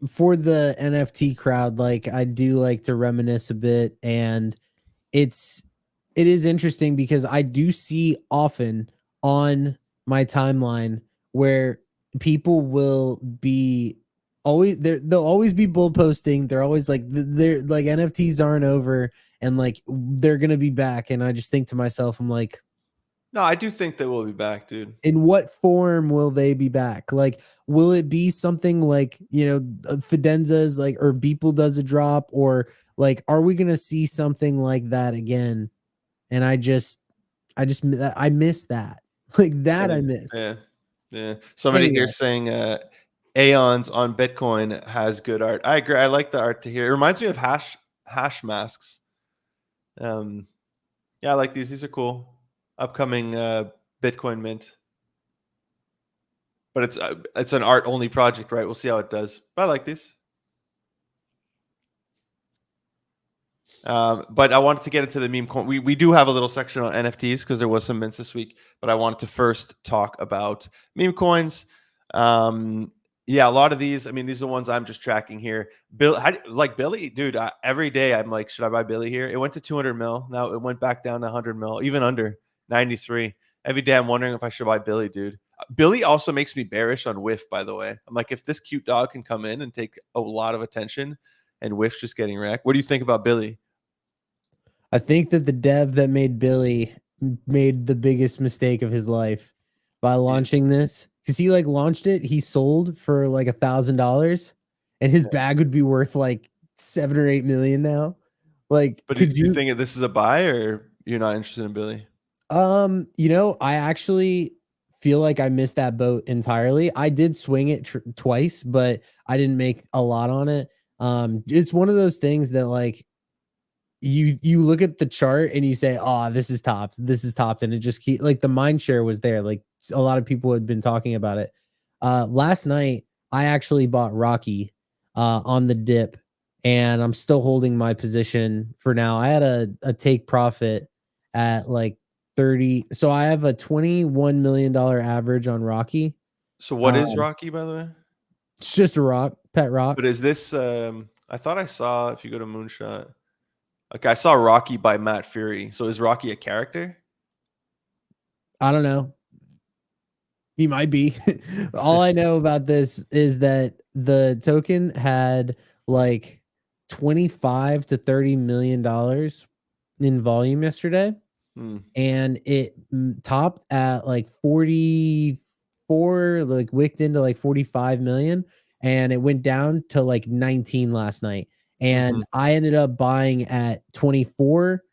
for the NFT crowd, like I do like to reminisce a bit, and it is interesting because I do see often on my timeline where people will be they'll always be bull posting. They're always like they're like NFTs aren't over and like they're gonna be back. And I just think to myself, I'm like, no, I do think they will be back, dude. In what form will they be back? Like, will it be something like, Fidenza's like, or Beeple does a drop, or like, are we going to see something like that again? And I miss that. Like that. Yeah, I miss. Yeah. Somebody here saying, Aeons on Bitcoin has good art. I agree. I like the art to hear. It reminds me of hash masks. Yeah, I like these. These are cool. Upcoming Bitcoin mint, but it's an art only project, right? We'll see how it does. But I like these. But I wanted to get into the meme coin. We do have a little section on NFTs because there was some mints this week. But I wanted to first talk about meme coins. Yeah, a lot of these. I mean, these are the ones I'm just tracking here. Bill, like Billy, dude. Every day I'm like, should I buy Billy here? It went to 200 mil. Now it went back down to 100 mil, even under 93. Every day I'm wondering if I should buy Billy, dude. Billy also makes me bearish on Whiff, by the way. I'm like, if this cute dog can come in and take a lot of attention, and Whiff's just getting wrecked. What do you think about Billy? I think that the dev that made Billy made the biggest mistake of his life by launching this, because he like launched it, he sold for like $1,000, and his bag would be worth like 7 or 8 million now. Like, But do could you you? think this is a buy, or you're not interested in Billy? I actually feel like I missed that boat entirely. I did swing it twice, but I didn't make a lot on it. It's one of those things that like you look at the chart and you say, "Oh, this is topped," and it just keep like the mind share was there. Like a lot of people had been talking about it. Last night I actually bought Rocky on the dip, and I'm still holding my position for now. I had a take profit at like 30. So I have a $21 million average on Rocky. So what is Um, Rocky, by the way? it's just a rock, pet But rock. is this? I thought I saw if you go to Moonshot. Okay, I saw Rocky by Matt Fury. So is Rocky a character? I don't know. He might be. All I know about this is that the token had like 25 to 30 million dollars in volume yesterday, Hmm. and it topped at like 44, like wicked into like 45 million, and it went down to like 19 last night. Mm-hmm. And I ended up buying at 24,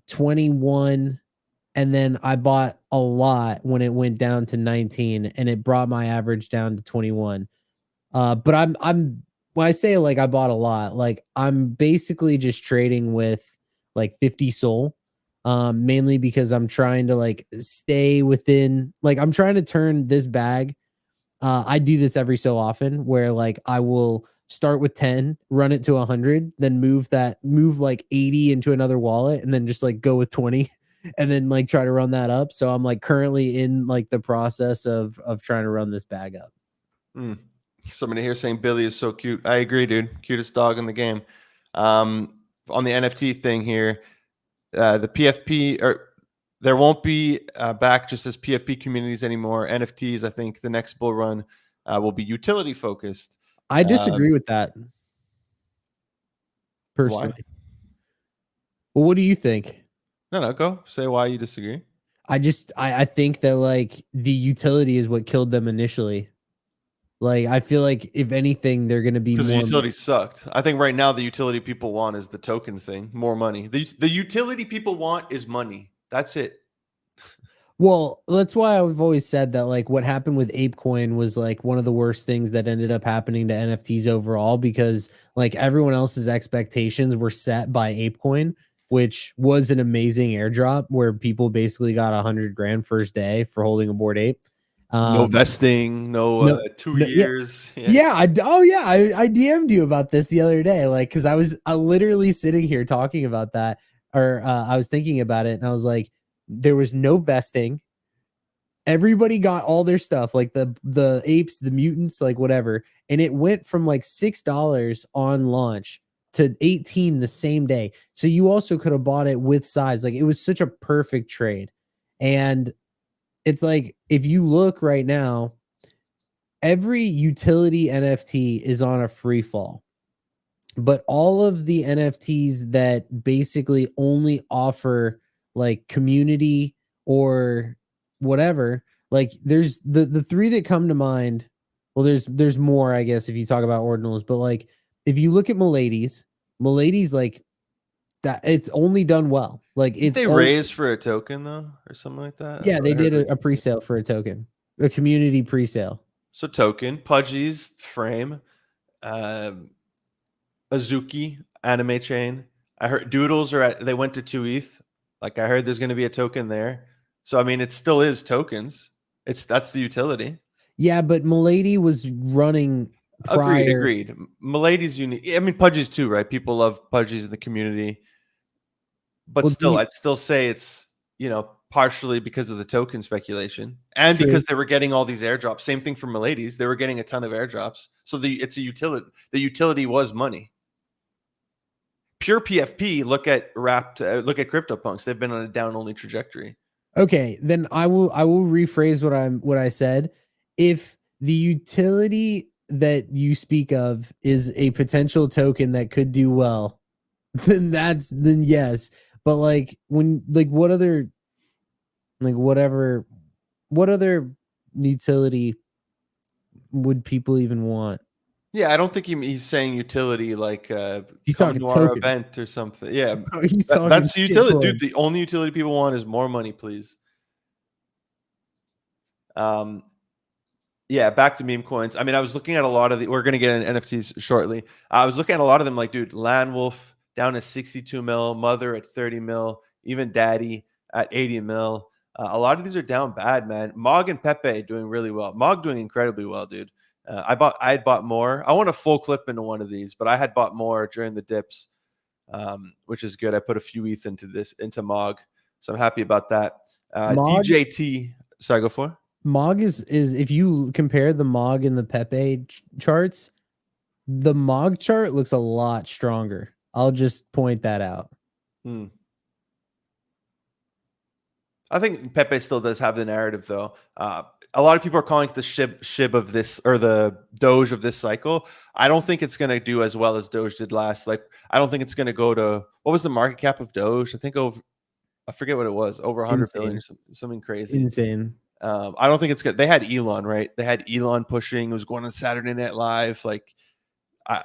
21, and then I bought a lot when it went down to 19, and it brought my average down to 21. But I'm when I say like I bought a lot, like I'm basically just trading with like 50 soul. Mainly because I'm trying to like stay within, like I'm trying to turn this bag. I do this every so often where like I will start with 10, run it to 100, then move like 80 into another wallet, and then just like go with 20 and then like try to run that up. So I'm like currently in like the process of trying to run this bag up. Mm. Somebody here saying Billy is so cute. I agree, dude. Cutest dog in the game. On the NFT thing here, the PFP or there won't be back just as PFP communities anymore. NFTs, I think the next bull run will be utility focused. I Um, disagree with that why? personally. Well, what do you think? No, no, go say why you disagree. I think that like the utility is what killed them initially. Like I feel like if anything, they're gonna be Because the more. utility sucked. I think right now the utility people want is the token thing, more money. The utility people want is money. That's it. Well, that's why I've always said that like what happened with ApeCoin was like one of the worst things that ended up happening to NFTs overall, because like everyone else's expectations were set by ApeCoin, which was an amazing airdrop where people basically got 100 grand first day for holding a Bored Ape. No Um, vesting, no no, two no, yeah, years. Yeah. yeah. Oh yeah, I DM'd you about this the other day, like because I was literally sitting here talking about that, or I was thinking about it, and I was like, there was no vesting. Everybody got all their stuff, like the apes, the mutants, like whatever, and it went from like $6 on launch to 18 the same day. So you also could have bought it with size. Like it was such a perfect trade. And it's like if you look right now, every utility NFT is on a free fall, but all of the NFTs that basically only offer like community or whatever, like there's the three that come to mind. Well, there's more, I guess, if you talk about ordinals, but like if you look at Milady's like that, it's only done well. Like Didn't it's they all, raise for a token though, or something like that? I yeah, thought they I heard did like a pre-sale for a token, a community pre-sale. so token, Pudgy's frame, um, Azuki anime chain. I heard Doodles are at they went to 2 ETH. Like I heard there's going to be a token there. So I mean, it still is tokens. That's the utility. Yeah, but Milady was running prior. Agreed. Milady's unique. I mean, Pudgies too, right? People love Pudgies in the community, but Well, still, I'd still say it's partially because of the token speculation and true. because they were getting all these airdrops. Same thing for Milady's; they were getting a ton of airdrops. So it's a utility. The utility was money. Pure PFP. Look at look at CryptoPunks. They've been on a down only trajectory. Okay, then I will rephrase what I said. If the utility that you speak of is a potential token that could do well, then yes. But like what other utility would people even want? Yeah, I don't think he's saying utility like He's come talking to our tokens. event or something. Yeah, He's talking that's the utility, Bitcoin. dude. The only utility people want is more money, please. Yeah, back to meme coins. I mean, I was looking at a lot of we're going to get in NFTs shortly. I was looking at a lot of them like, dude, Landwolf down to 62 mil, Mother at 30 mil, even Daddy at 80 mil. A lot of these are down bad, man. Mog and Pepe doing really well. Mog doing incredibly well, dude. I had bought more. I want a full clip into one of these, but I had bought more during the dips, which is good. I put a few ETH into Mog, so I'm happy about that. DJT, sorry, go for it. Mog is if you compare the Mog and the Pepe charts, the Mog chart looks a lot stronger. I'll just point that out. I think Pepe still does have the narrative, though. A lot of people are calling it the shib of this, or the Doge of this cycle. I don't think it's going to do as well as Doge did last. Like, I don't think it's going to go to, what was the market cap of Doge? I think I forget what it was, over 100 billion or something crazy. Insane. I don't think it's good. They had Elon, right? They had Elon pushing. It was going on Saturday Night Live. Like,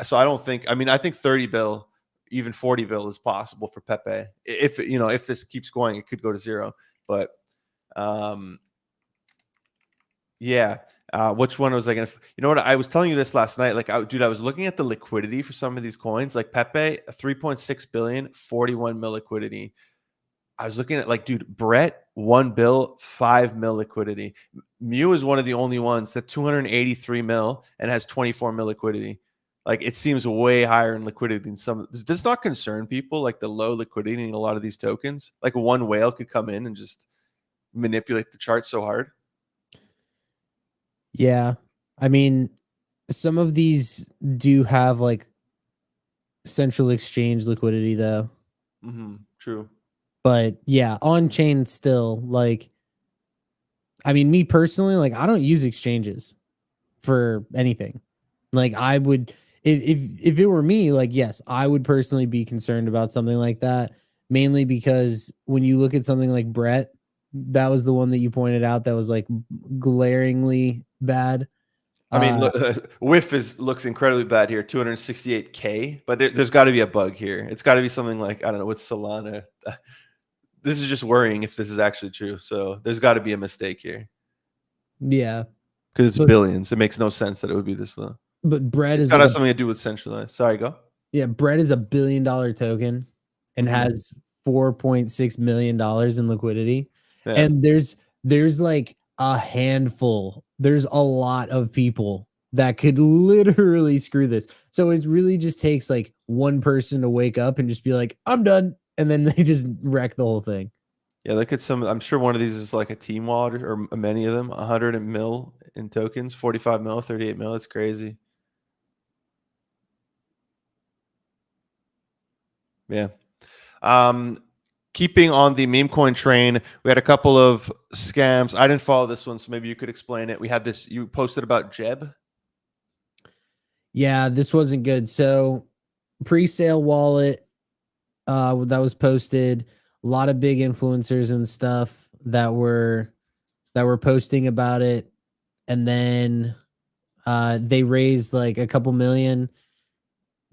so I don't think. I mean, I think 30 bill, even 40 bill is possible for Pepe. If this keeps going, it could go to zero. But, yeah. Which one was I gonna? You know what? I was telling you this last night. Like, I was looking at the liquidity for some of these coins. Like Pepe, 3.6 billion, 41 mil liquidity. I was looking at like, dude, Brett, 1 bill, 5 mil liquidity. Mew is one of the only ones that 283 mil and has 24 mil liquidity. Like, it seems way higher in liquidity than some. Does this not concern people, like the low liquidity in a lot of these tokens? Like, one whale could come in and just manipulate the chart so hard. Yeah. I mean, some of these do have like central exchange liquidity though. True. But yeah, on chain still, like, I mean, me personally, like, I don't use exchanges for anything. Like, I would, if it were me, like, yes, I would personally be concerned about something like that, mainly because when you look at something like Brett, that was the one that you pointed out that was like glaringly bad. I mean, whiff looks incredibly bad here, 268K, but there's got to be a bug here. It's got to be something like, I don't know, with Solana. This is just worrying if this is actually true. So there's got to be a mistake here. Yeah. Because it's billions. It makes no sense that it would be this low. But Bread it's got to have something to do with centralized. Sorry, go. Yeah, Bread is $1 billion token and has $4.6 million in liquidity. Yeah. And there's like a handful. There's a lot of people that could literally screw this. So it really just takes like one person to wake up and just be like, I'm done. And then they just wreck the whole thing. Yeah, look at some. I'm sure one of these is like a team wallet, or many of them. 100 mil in tokens, 45 mil, 38 mil. It's crazy. Yeah. Keeping on the meme coin train, we had a couple of scams. I didn't follow this one, so maybe you could explain it. We had this. You posted about Jeb. Yeah, this wasn't good. So, pre-sale wallet that was posted. A lot of big influencers and stuff that were posting about it, and then they raised like a couple million.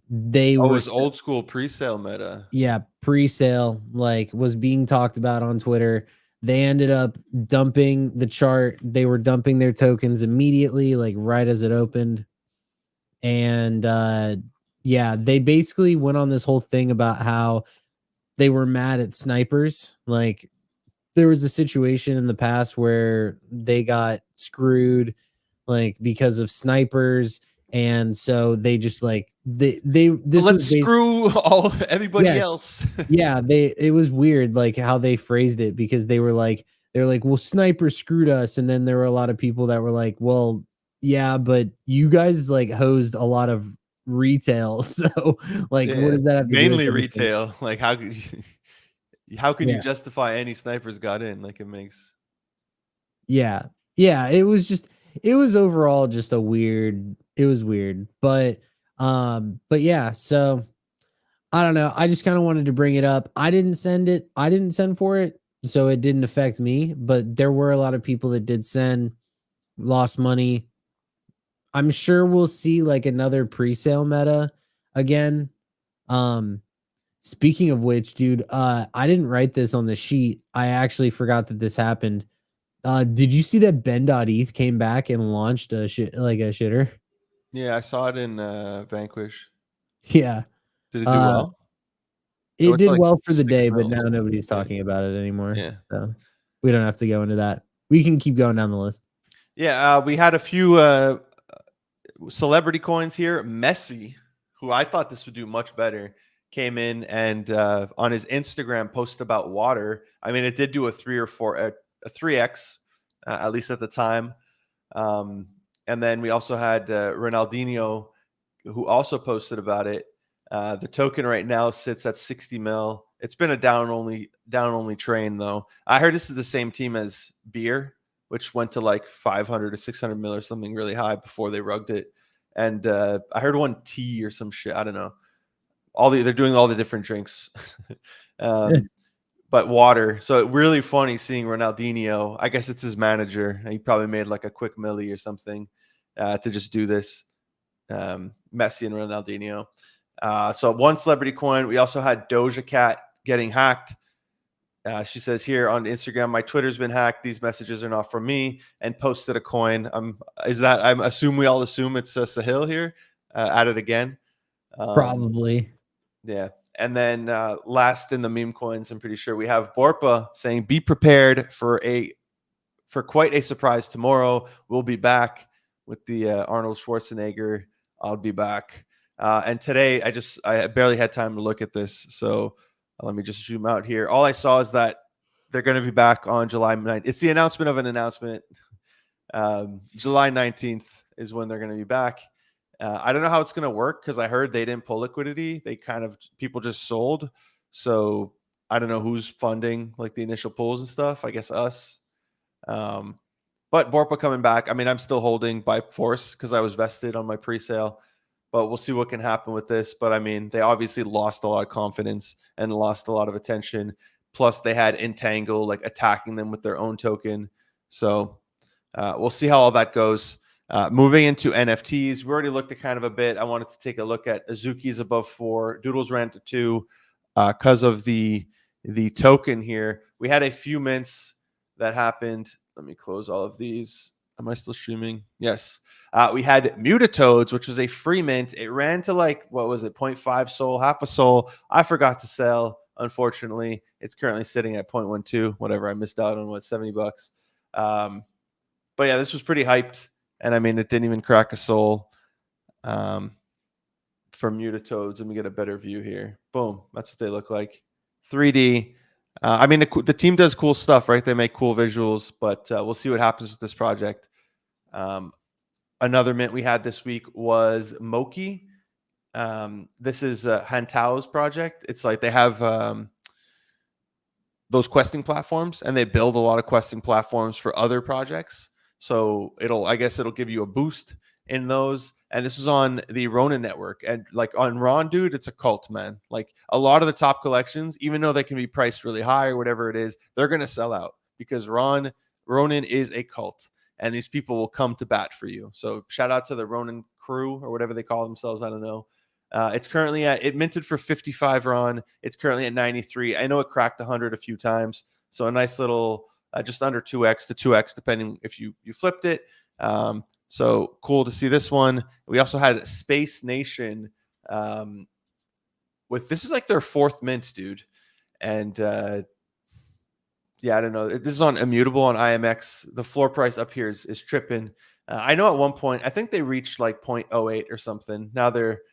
It was old school pre-sale meta. Yeah, pre-sale like was being talked about on Twitter. They ended up dumping the chart. They were dumping their tokens immediately, like right as it opened. And yeah, they basically went on this whole thing about how they were mad at snipers. Like there was a situation in the past where they got screwed like because of snipers, and so they just like they So this let's was based screw everybody yes. else. Yeah, it was weird like how they phrased it because they're like, well, sniper screwed us, and then there were a lot of people that were like, well, yeah, but you guys like hosed a lot of retail, so like, what Yeah, does that have to do with mainly anything? retail. Like how can you Yeah, justify any snipers got in? Like it makes yeah, yeah. It was overall just a weird. It was weird, but yeah. So I don't know. I just kind of wanted to bring it up. I didn't send it. I didn't send for it, so it didn't affect me. But there were a lot of people that did send, lost money. I'm sure we'll see like another pre-sale meta again. Um, Speaking of which, dude, I didn't write this on the sheet. I actually forgot that this happened. Did you see that Ben.eth came back and launched a shit like a shitter? yeah, I saw it in Vanquish. Yeah. Did it do Uh, well? It it went to did like well for the 6 day, but mil or now something. nobody's Yeah. talking about it anymore. Yeah. So we don't have to go into that. We can keep going down the list. Yeah, we had a few celebrity coins here. Messi, who I thought this would do much better, came in and on his Instagram posted about water. I mean, it did do a 3x, at least at the time. And then we also had Ronaldinho, who also posted about it. The token right now sits at 60 mil. It's been a down only train though. I heard this is the same team as beer, which went to like 500 or 600 mil or something really high before they rugged it. And I heard one tea or some shit. I don't know. They're doing all the different drinks. um, but water. So really funny seeing Ronaldinho. I guess it's his manager. He probably made like a quick milli or something to just do this. Messi and Ronaldinho. So one celebrity coin. We also had Doja Cat getting hacked. She says here on Instagram, my Twitter's been hacked. These messages are not from me, and posted a coin. We all assume it's Sahil here. At it again. Probably. Yeah. And then last in the meme coins, I'm pretty sure we have Borpa saying, "Be prepared for quite a surprise tomorrow. We'll be back with the Arnold Schwarzenegger. I'll be back." And today, I barely had time to look at this, so let me just zoom out here. All I saw is that they're going to be back on July 9th. It's the announcement of an announcement. July 19th is when they're going to be back. I don't know how it's going to work because I heard they didn't pull liquidity. People just sold. So I don't know who's funding like the initial pulls and stuff. I guess us. But Borpa coming back. I mean, I'm still holding by force because I was vested on my pre-sale. But we'll see what can happen with this. But I mean, they obviously lost a lot of confidence and lost a lot of attention. Plus, they had Entangle like attacking them with their own token. So we'll see how all that goes. Moving into NFTs, we already looked at kind of a bit. I wanted to take a look at Azuki's above 4, Doodles ran to 2 because of the token here. We had a few mints that happened. Let me close all of these. Am I still streaming? Yes. We had Mutatoads, which was a free mint. It ran to like, what was it, 0.5 soul, half a soul. I forgot to sell, unfortunately. It's currently sitting at 0.12, whatever. I missed out on, $70. But yeah, this was pretty hyped. And I mean, it didn't even crack a soul for Mutatoads. Let me get a better view here. Boom. That's what they look like. 3D. I mean, the team does cool stuff, right? They make cool visuals, but we'll see what happens with this project. Another mint we had this week was MOCA. This is Hantao's project. It's like they have those questing platforms, and they build a lot of questing platforms for other projects. So I guess it'll give you a boost in those. And this is on the Ronin network. And like on Ron, dude, it's a cult, man. Like a lot of the top collections, even though they can be priced really high or whatever it is, they're going to sell out because Ronin is a cult. And these people will come to bat for you. So shout out to the Ronin crew or whatever they call themselves. I don't know. It's currently it minted for 55 Ron. It's currently at 93. I know it cracked 100 a few times. So a nice little just under 2x to 2x, depending if you flipped it. So cool to see this one. We also had Space Nation with this is like their 4th mint, dude. And yeah, I don't know. This is on Immutable on IMX. The floor price up here is tripping. I know at one point, I think they reached like 0.08 or something. Now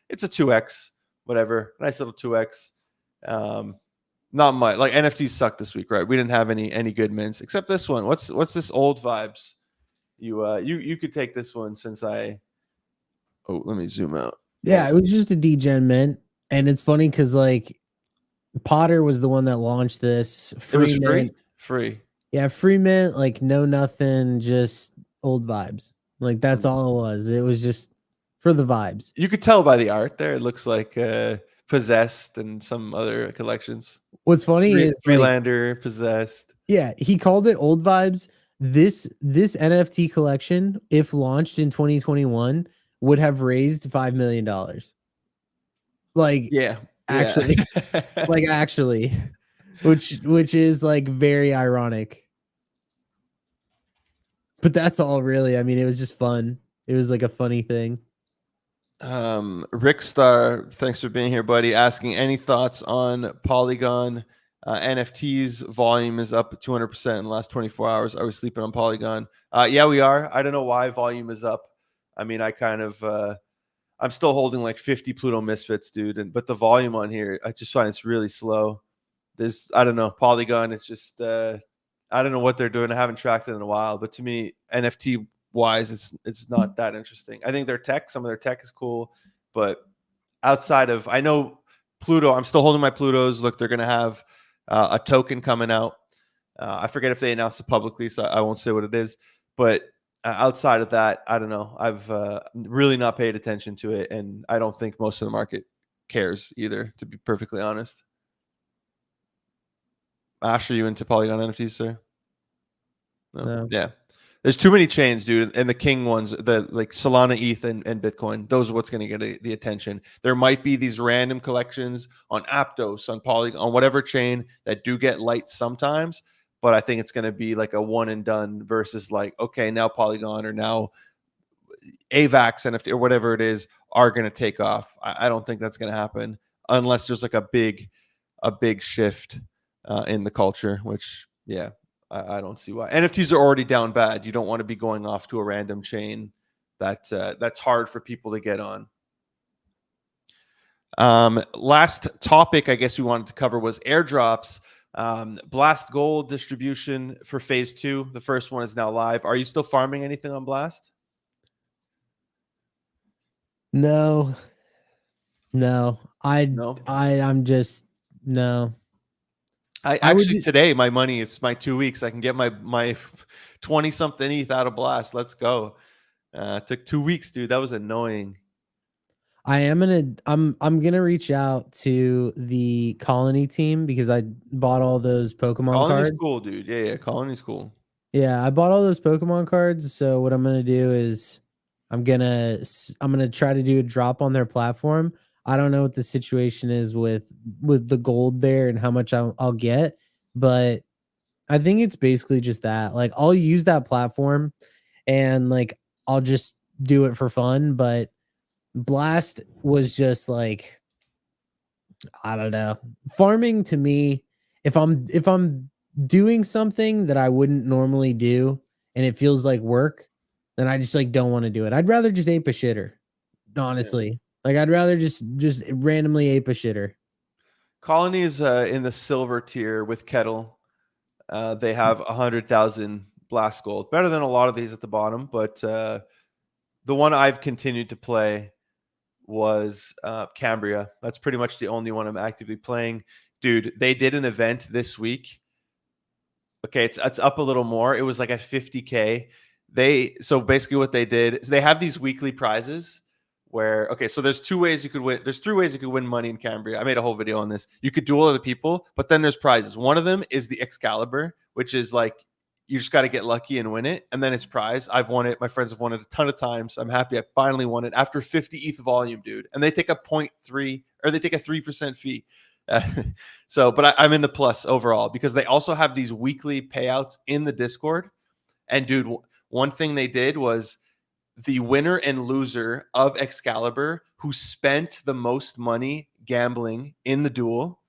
it's a 2x, whatever. Nice little 2x. Not much. Like NFTs sucked this week, right? We didn't have any good mints except this one. What's this old vibes? You could take this one since let me zoom out. Yeah, it was just a degen mint, and it's funny because like Potter was the one that launched this. It was Mint. free. Yeah, free mint, like no nothing, just old vibes. Like that's all it was. It was just for the vibes. You could tell by the art there. It looks like Possessed and some other collections. What's funny is Freelander, Possessed. Yeah, he called it old vibes. This NFT collection, if launched in 2021, would have raised $5 million. Like, actually, like actually, which is like very ironic. But that's all really. I mean, it was just fun. It was like a funny thing. Rick Star, thanks for being here, buddy. Asking any thoughts on Polygon NFTs. Volume is up 200% in the last 24 hours. Are we sleeping on Polygon? Yeah, we are. I don't know why volume is up. I mean, I kind of I'm still holding like 50 Pluto Misfits, dude. But the volume on here, I just find it's really slow. I don't know, Polygon. It's just I don't know what they're doing. I haven't tracked it in a while. But to me, NFT wise, it's not that interesting. I think some of their tech is cool, but outside of, I know Pluto, I'm still holding my Plutos. Look, they're gonna have a token coming out. I forget if they announced it publicly, so I won't say what it is. But outside of that, I don't know. I've really not paid attention to it, and I don't think most of the market cares either, to be perfectly honest. Ash, are you into Polygon NFTs, sir? No. Yeah. There's too many chains, dude, and the king ones, the like Solana, ETH, and Bitcoin. Those are what's going to get the attention. There might be these random collections on Aptos, on Polygon, on whatever chain that do get light sometimes, but I think it's going to be like a one and done versus like, okay, now Polygon or now AVAX NFT or whatever it is are going to take off. I don't think that's going to happen unless there's like a big shift in the culture, which, yeah. I don't see why. NFTs are already down bad. You don't want to be going off to a random chain that's hard for people to get on. Last topic I guess we wanted to cover was airdrops. Blast Gold distribution for phase 2. The first one is now live. Are you still farming anything on Blast? No. I'm just no. I actually today my money, it's my 2 weeks. I can get my 20 something ETH out of Blast. Let's go. It took 2 weeks, dude. That was annoying. I'm gonna reach out to the Colony team because I bought all those Pokemon cards. Colony's cool, dude. Yeah, Colony's cool. Yeah, I bought all those Pokemon cards. So what I'm gonna do is I'm gonna try to do a drop on their platform. I don't know what the situation is with the gold there and how much I'll get, but I think it's basically just that. Like I'll use that platform and like I'll just do it for fun, but Blast was just like, I don't know. Farming to me, if I'm doing something that I wouldn't normally do and it feels like work, then I just like don't want to do it. I'd rather just ape a shitter, honestly. Yeah. Like I'd rather just randomly ape a shitter. Colony is in the silver tier with Kettle. They have 100,000 Blast Gold, better than a lot of these at the bottom. But the one I've continued to play was Cambria. That's pretty much the only one I'm actively playing. Dude, they did an event this week. Okay, it's up a little more. It was like at 50K. So basically what they did is they have these weekly prizes where, okay, so there's 2 ways you could win. There's 3 ways you could win money in Cambria. I made a whole video on this. You could duel other people, but then there's prizes. One of them is the Excalibur, which is like, you just got to get lucky and win it. And then it's prize. I've won it. My friends have won it a ton of times. I'm happy I finally won it after 50 ETH volume, dude. And they take a 0.3 or they take a 3% fee. But I'm in the plus overall because they also have these weekly payouts in the Discord. And dude, one thing they did was the winner and loser of Excalibur who spent the most money gambling in the duel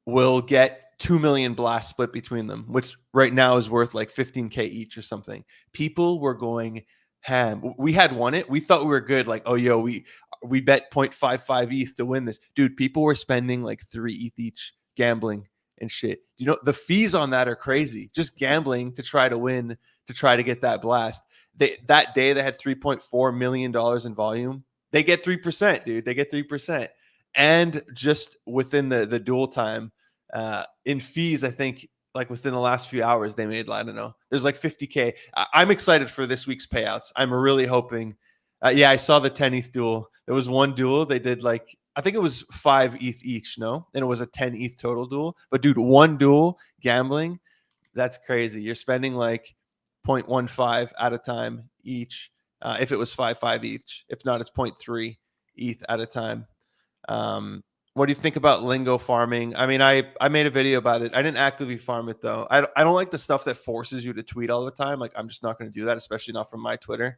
will get 2 million blasts split between them, which right now is worth like 15K each or something. People were going ham. We had won it. We thought we were good. Like, oh, yo, we bet 0.55 ETH to win this. Dude, people were spending like 3 ETH each gambling and shit. You know, the fees on that are crazy. Just gambling to try to win, to try to get that blast. That day they had $3.4 million in volume. They get 3%, dude. They get 3%. And just within the dual time, in fees, I think like within the last few hours, they made, I don't know, there's like 50K. I'm excited for this week's payouts. I'm really hoping. Yeah, I saw the 10 ETH duel. There was one duel. They did like, I think it was 5 ETH each, no? And it was a 10 ETH total duel. But dude, one duel gambling, that's crazy. You're spending like 0.15 at a time each. If it was 5 each. If not, it's 0.3 ETH at a time. What do you think about Lingo farming? I mean, I made a video about it. I didn't actively farm it though. I don't like the stuff that forces you to tweet all the time. Like, I'm just not going to do that, especially not from my Twitter.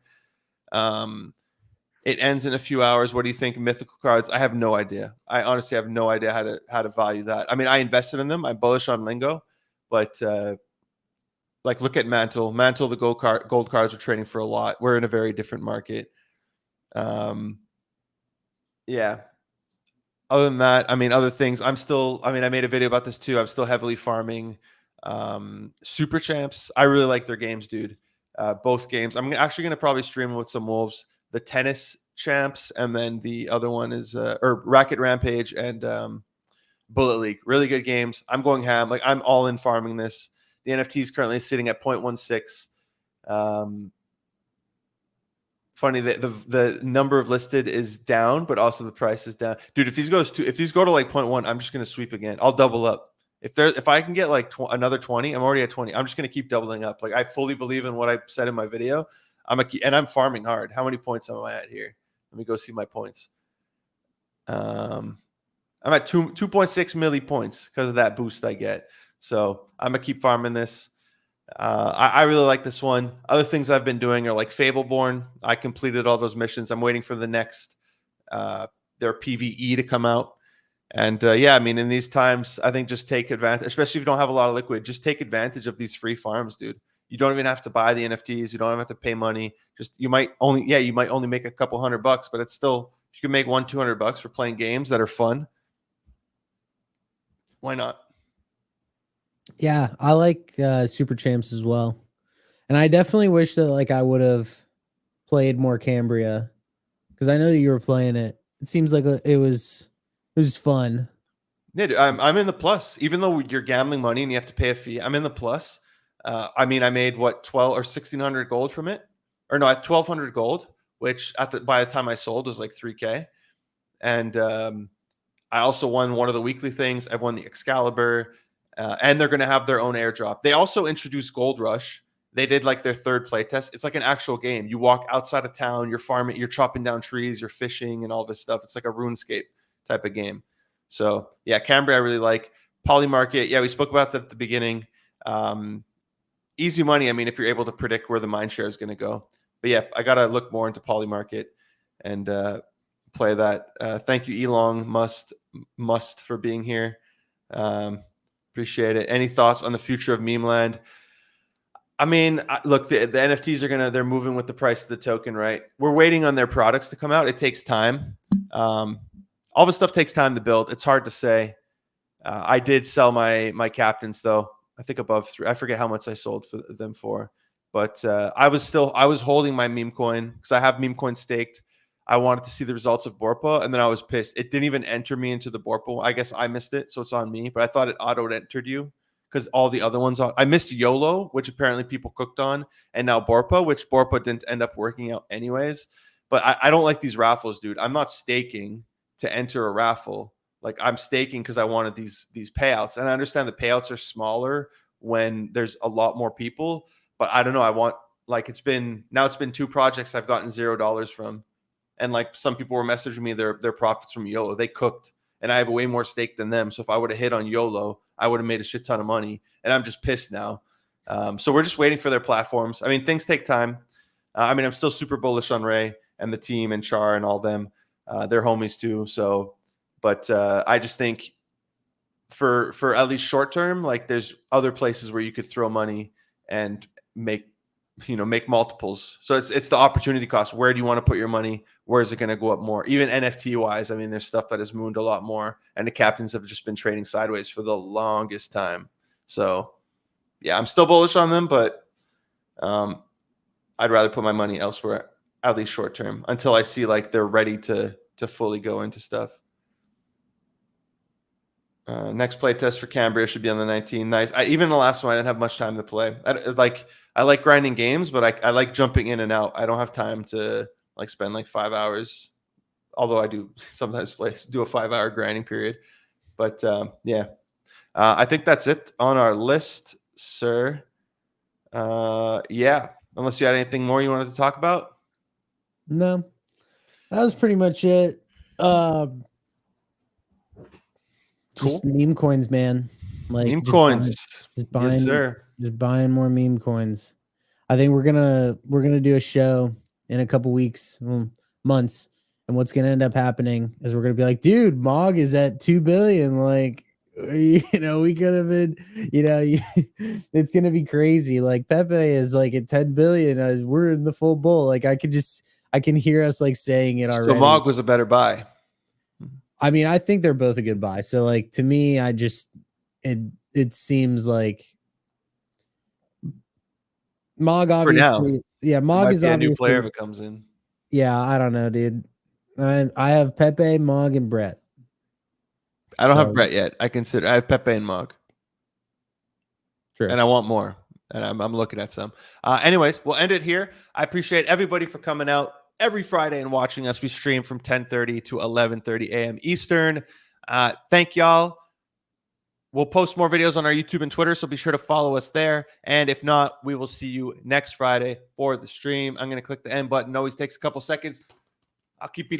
It ends in a few hours. What do you think? Mythical cards? I have no idea. I honestly have no idea how to value that. I mean, I invested in them. I'm bullish on Lingo, but like, look at Mantle. Mantle, the gold cards are trading for a lot. We're in a very different market. Yeah. Other than that, I mean, other things, I made a video about this too. I'm still heavily farming Super Champs. I really like their games, dude. Both games. I'm actually going to probably stream with some wolves. The Tennis Champs, and then the other one is or Racket Rampage and Bullet League. Really good games. I'm going ham. Like, I'm all in farming this. The NFT is currently sitting at 0.16. Funny that the number of listed is down, but also the price is down. Dude, if these go to like 0.1, I'm just gonna sweep again. I'll double up. If I can get like another 20, I'm already at 20. I'm just gonna keep doubling up. Like, I fully believe in what I said in my video. And I'm farming hard. How many points am I at here? Let me go see my points. I'm at 2.6 milli points because of that boost I get. So I'm gonna keep farming this. I really like this one. Other things I've been doing are like Fableborn. I completed all those missions. I'm waiting for the next their PvE to come out. And yeah, I mean, in these times, I think just take advantage, especially if you don't have a lot of liquid. Just take advantage of these free farms, dude. You don't even have to buy the NFTs. You don't have to pay money. Just you might only make a couple $100, but it's still, if you can make $200 for playing games that are fun, why not? Yeah, I like Super Champs as well. And I definitely wish that like I would have played more Cambria, because I know that you were playing it. It seems like it was fun. Yeah, dude, I'm in the plus. Even though you're gambling money and you have to pay a fee, I'm in the plus. I mean, I made what, 12 or 1,600 gold from it, or no, I had 1,200 gold, which by the time I sold was like 3K. And I also won one of the weekly things. I won the Excalibur, and they're going to have their own airdrop. They also introduced Gold Rush. They did like their third playtest. It's like an actual game. You walk outside of town, you're farming, you're chopping down trees, you're fishing, and all this stuff. It's like a RuneScape type of game. So yeah, Cambria I really like. Polymarket, yeah, we spoke about that at the beginning. Easy money. I mean, if you're able to predict where the mine share is going to go. But yeah, I got to look more into Polymarket and play that. Thank you, Elon Must for being here. Appreciate it. Any thoughts on the future of meme land? I mean, look, the NFTs they're moving with the price of the token, right? We're waiting on their products to come out. It takes time. All this stuff takes time to build. It's hard to say. I did sell my captains though. I think above 3. I forget how much I sold for them for, but I was holding my meme coin because I have meme coin staked. I wanted to see the results of Borpa, and then I was pissed. It didn't even enter me into the Borpa. I guess I missed it, so it's on me. But I thought it auto-entered you because all the other ones. I missed YOLO, which apparently people cooked on, and now Borpa, which Borpa didn't end up working out anyways. But I don't like these raffles, dude. I'm not staking to enter a raffle. Like, I'm staking because I wanted these payouts, and I understand the payouts are smaller when there's a lot more people. But I don't know. I want, like, it's been 2 projects I've gotten $0 from. And like, some people were messaging me their profits from YOLO. They cooked, and I have way more stake than them. So if I would have hit on YOLO, I would have made a shit ton of money. And I'm just pissed now. So we're just waiting for their platforms. I mean, things take time. I mean, I'm still super bullish on Ray and the team and Char and all them. They're homies too. So, but I just think for at least short term, like there's other places where you could throw money and make multiples. So it's the opportunity cost. Where do you want to put your money? Where is it going to go up more? Even NFT wise, I mean, there's stuff that has mooned a lot more, and the captains have just been trading sideways for the longest time. So yeah, I'm still bullish on them, but I'd rather put my money elsewhere, at least short term, until I see like they're ready to fully go into stuff. Next play test for Cambria should be on the 19th. Nice. Even the last one, I didn't have much time to play. I like grinding games, but I like jumping in and out. I don't have time to like spend like 5 hours, although I do sometimes do a 5-hour grinding period. But yeah, I think that's it on our list, sir. Yeah, unless you had anything more you wanted to talk about. No, that was pretty much it. Just Cool. meme coins, man. Like Meme coins. Yes, sir. Just buying more meme coins. I think we're gonna do a show in a couple weeks, months, and what's gonna end up happening is we're gonna be like, dude, MOG is at 2 billion. Like, we could have been, it's gonna be crazy. Like Pepe is like at 10 billion. We're in the full bull. Like I can hear us like saying it already. So MOG was a better buy. I mean, I think they're both a good buy. So like to me, it seems like MOG obviously, yeah, MOG is a obviously new player if it comes in. Yeah, I don't know, dude. I have Pepe, MOG, and Brett. I don't have Brett yet. I have Pepe and MOG. True. And I want more. And I'm looking at some. Anyways, we'll end it here. I appreciate everybody for coming out every Friday and watching us. We stream from 10:30 to 11:30 a.m. Eastern. Thank y'all. We'll post more videos on our YouTube and Twitter, so be sure to follow us there. And if not, we will see you next Friday for the stream. I'm going to click the end button. It always takes a couple seconds. I'll keep beating